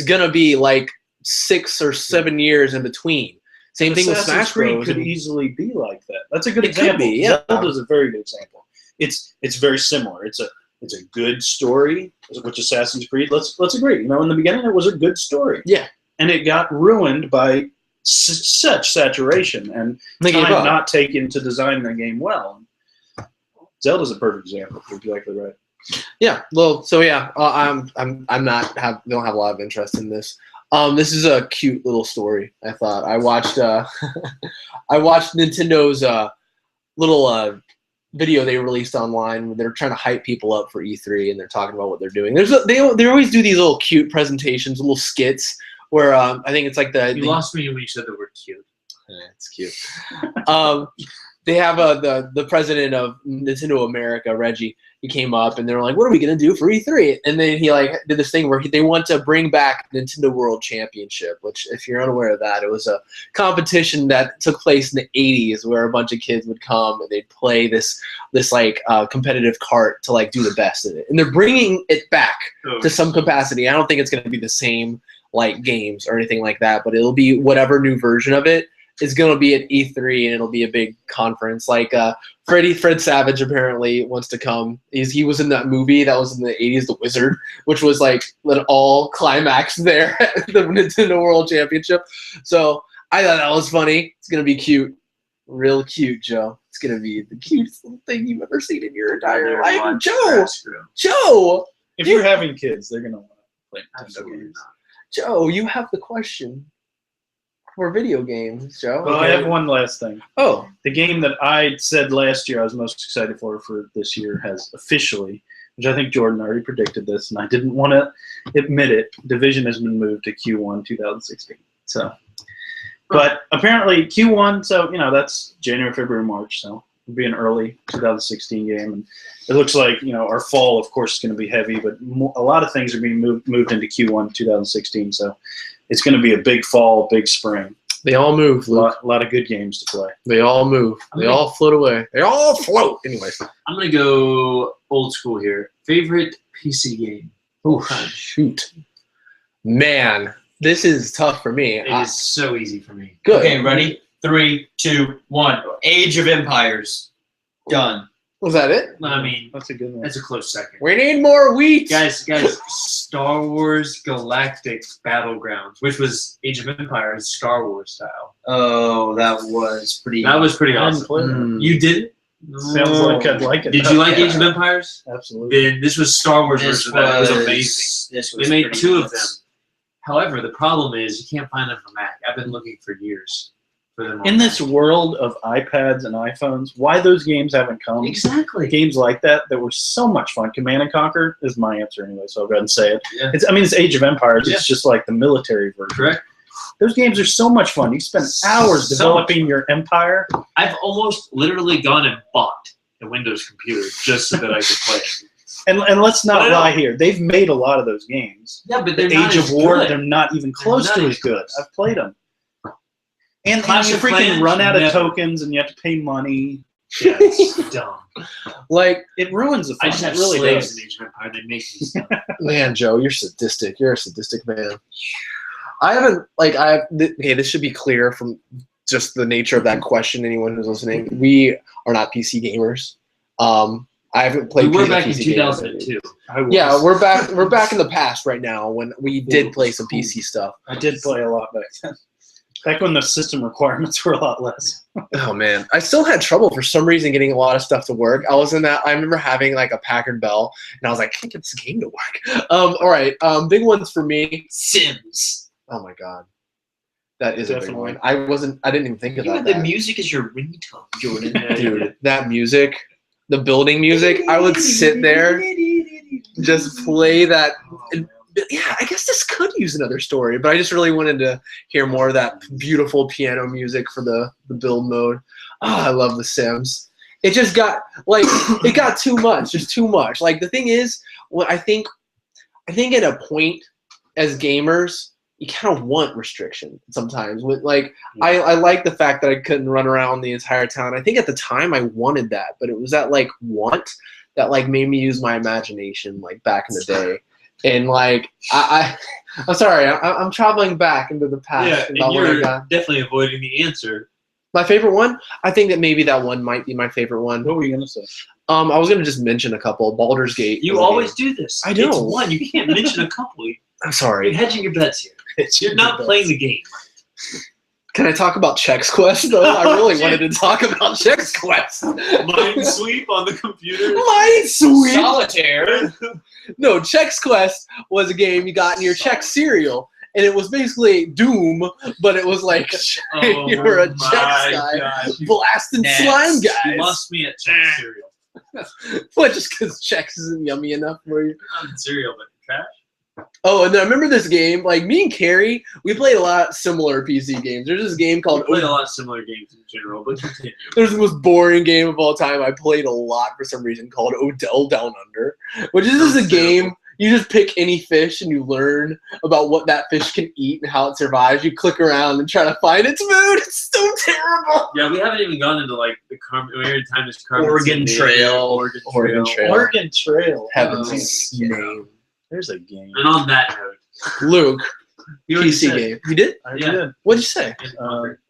gonna be like 6 or 7 years in between. Same thing with Smash Bros. Could easily be like that. That's a good It could example. be, yeah. Zelda's a very good example. It's very similar. It's a good story, which Assassin's Creed. Let's agree. You know, in the beginning, it was a good story. Yeah, and it got ruined by such saturation and time not taken to design the game well. Zelda's a perfect example. You're exactly right. Yeah. Well, so yeah, don't have a lot of interest in this. This is a cute little story. I thought I watched Nintendo's little video they released online where they're trying to hype people up for E3 and they're talking about what they're doing. They always do these little cute presentations, little skits where I think it's like You lost me when you said the word cute. It's cute. They have the president of Nintendo America, Reggie. He came up and they were like, "What are we gonna do for E3?" And then he like did this thing where they want to bring back Nintendo World Championship, which, if you're unaware of that, it was a competition that took place in the '80s where a bunch of kids would come and they'd play this like competitive cart to like do the best in it. And they're bringing it back to some capacity. I don't think it's gonna be the same like games or anything like that, but it'll be whatever new version of it is going to be at E3, and it'll be a big conference. Like Fred Savage apparently wants to come. He was in that movie that was in the 80s, The Wizard, which was like an all climax there at the Nintendo World Championship. So I thought that was funny. It's going to be cute. Real cute, Joe. It's going to be the cutest little thing you've ever seen in your entire life. Joe! If you're having kids, they're going to want to play Nintendo games. Joe, you have the question for video games, Joe. Well, I have one last thing. Oh. The game that I said last year I was most excited for this year has officially, which I think Jordan already predicted this, and I didn't want to admit it, Division has been moved to Q1 2016. So, but apparently Q1, so, that's January, February, March, so it'll be an early 2016 game. And it looks like, our fall, of course, is going to be heavy, but a lot of things are being moved into Q1 2016, so it's going to be a big fall, big spring. They all move, Luke. A lot of good games to play. They all move. They all float away. They all float. Anyways. I'm going to go old school here. Favorite PC game? Oh, shoot. Man, this is tough for me. It is so easy for me. Good. Okay, ready? 3, 2, 1. Age of Empires. Done. Was that it? I mean, That's a good one. that's a close second. We need more wheat. Guys, Star Wars Galactic Battlegrounds, which was Age of Empires Star Wars style. Oh, that was pretty. That was pretty I didn't awesome. play that. You didn't? Sounds like I'd like it. Did you like Age of Empires? Absolutely. Then this was Star Wars This version of that. It was amazing. This was They made pretty 2 of nuts. them. However, the problem is you can't find them for Mac. I've been looking for years for them. on In this Mac. world of iPads and iPhones, why those games haven't come? Exactly. Games like that were so much fun. Command and Conquer is my answer anyway, so I'll go ahead and say it. Yeah. It's Age of Empires. Yeah. It's just like the military version. Correct. Those games are so much fun. You spend hours So developing your empire. I've almost literally gone and bought a Windows computer just so that I could play it. And let's But not I lie don't- here. They've made a lot of those games. Yeah, but The they're not Age of as War, good. they're not even close not to even as good. close. I've played them. And Clash you of freaking Clans, run out of never. tokens and you have to pay money. Yeah, it's dumb. Like, It ruins the fun. I just have it really slaves does. in Age of Empire. They make me stuff. man, Joe, you're sadistic. You're a sadistic man. Okay, this should be clear from just the nature of that question, anyone who's listening. We are not PC gamers. I haven't played We were PC back in games. 2002. I was. Yeah, we're back in the past right now when we did play some PC stuff. I did play a lot back then. Back when the system requirements were a lot less. Oh man, I still had trouble for some reason getting a lot of stuff to work. I remember having like a Packard Bell, and I was like, I can't get this game to work. All right, big ones for me. Sims. Oh my god, that is a big Definitely. one. I didn't even think You about had the that. music as your ringtone, Jordan. Dude, that music, the building music. I would sit there, just play that. And, yeah, I guess this could use another story, but I just really wanted to hear more of that beautiful piano music for the build mode. Oh, I love The Sims. It just got it got too much, just too much. Like the thing is, what I think at a point as gamers, you kind of want restriction sometimes. I like the fact that I couldn't run around the entire town. I think at the time I wanted that, but it was that want that made me use my imagination back in the day. And I'm sorry, I'm traveling back into the past. Yeah, and about what I you're got. definitely avoiding the answer. My favorite one? I think that maybe that one might be my favorite one. What were you gonna say? I was gonna just mention a couple. Baldur's Gate. You was a always game. do this. I know. It's one. You can't mention a couple. I'm You're sorry. hedging your bets here. You're not playing the game. Can I talk about Chex Quest though? I really wanted to talk about Chex Quest. Minesweep on the computer. Minesweep. Solitaire. No, Chex Quest was a game you got in your Chex cereal, and it was basically Doom, but it was like Oh you were a my Chex guy gosh. blasting Nasty. slime You guys. lost me at Chex cereal. What? Just because Chex isn't yummy enough for you? Not cereal, but trash. Oh, and then I remember this game. Like me and Carrie, we played a lot of similar PC games. There's this game We called. played a lot of similar games in general, but continue. There's the most boring game of all time I played a lot for some reason called Odell Down Under, which is just a Sounds game. You just pick any fish and you learn about what that fish can eat and how it survives. You click around and try to find its food. It's so terrible. Yeah, we haven't even gone into like the weird time is Oregon Trail. Oregon Trail. Oregon Trail. Heaven's yeah. name. There's a game. And on that note, Luke, you already PC said- game. You did? I Yeah. did. What'd you say?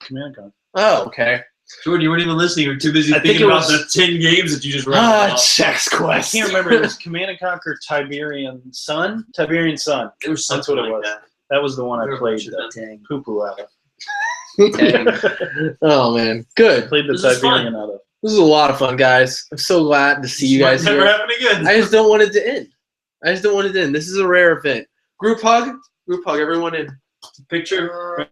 Command Con. Oh, okay. Jordan, you weren't even listening. You were too busy I think thinking it about was- the 10 games that you just read. Chex I Quest. can't remember. It was Command and Conquer Tiberian Sun. Tiberian Sun. There was That's something what it like was. that. That was the one There I were a played bunch of the Dang. poo-poo out of. Oh man, good. Played the This is fun. Tiberian out of. This is a lot of fun, guys. I'm so glad to see you guys Never here. happened again. I just don't want it to end. This is a rare event. Group hug, everyone in. Picture.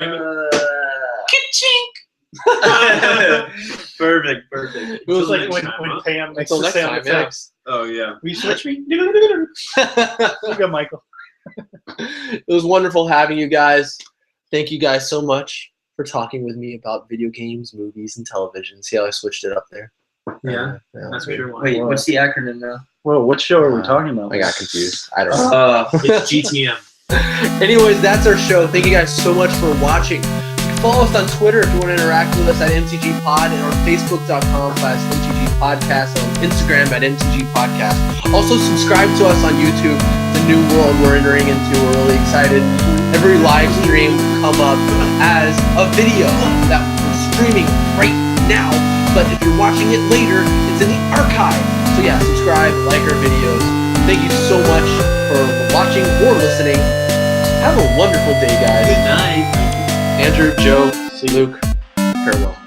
Perfect. It was Until like next when, time, when huh? Pam makes Until the next sound time, yeah. effects. Oh yeah. Will you switch me? Look at Michael. It was wonderful having you guys. Thank you guys so much for talking with me about video games, movies, and television. See how I switched it up there? Yeah, that that's was for good. sure. Wait, what's the acronym now? Whoa, what show are we talking about? I got confused. I don't know. It's GTM. Anyways, that's our show. Thank you guys so much for watching. You can follow us on Twitter if you want to interact with us at MTG Pod and on Facebook.com/MTG Podcast and on Instagram at MTG Podcast. Also, subscribe to us on YouTube. The new world we're entering into. We're really excited. Every live stream will come up as a video that we're streaming right now. But if you're watching it later, it's in the archive. So yeah, subscribe, like our videos. Thank you so much for watching or listening. Have a wonderful day, guys. Good night. Andrew, Joe, Luke, farewell.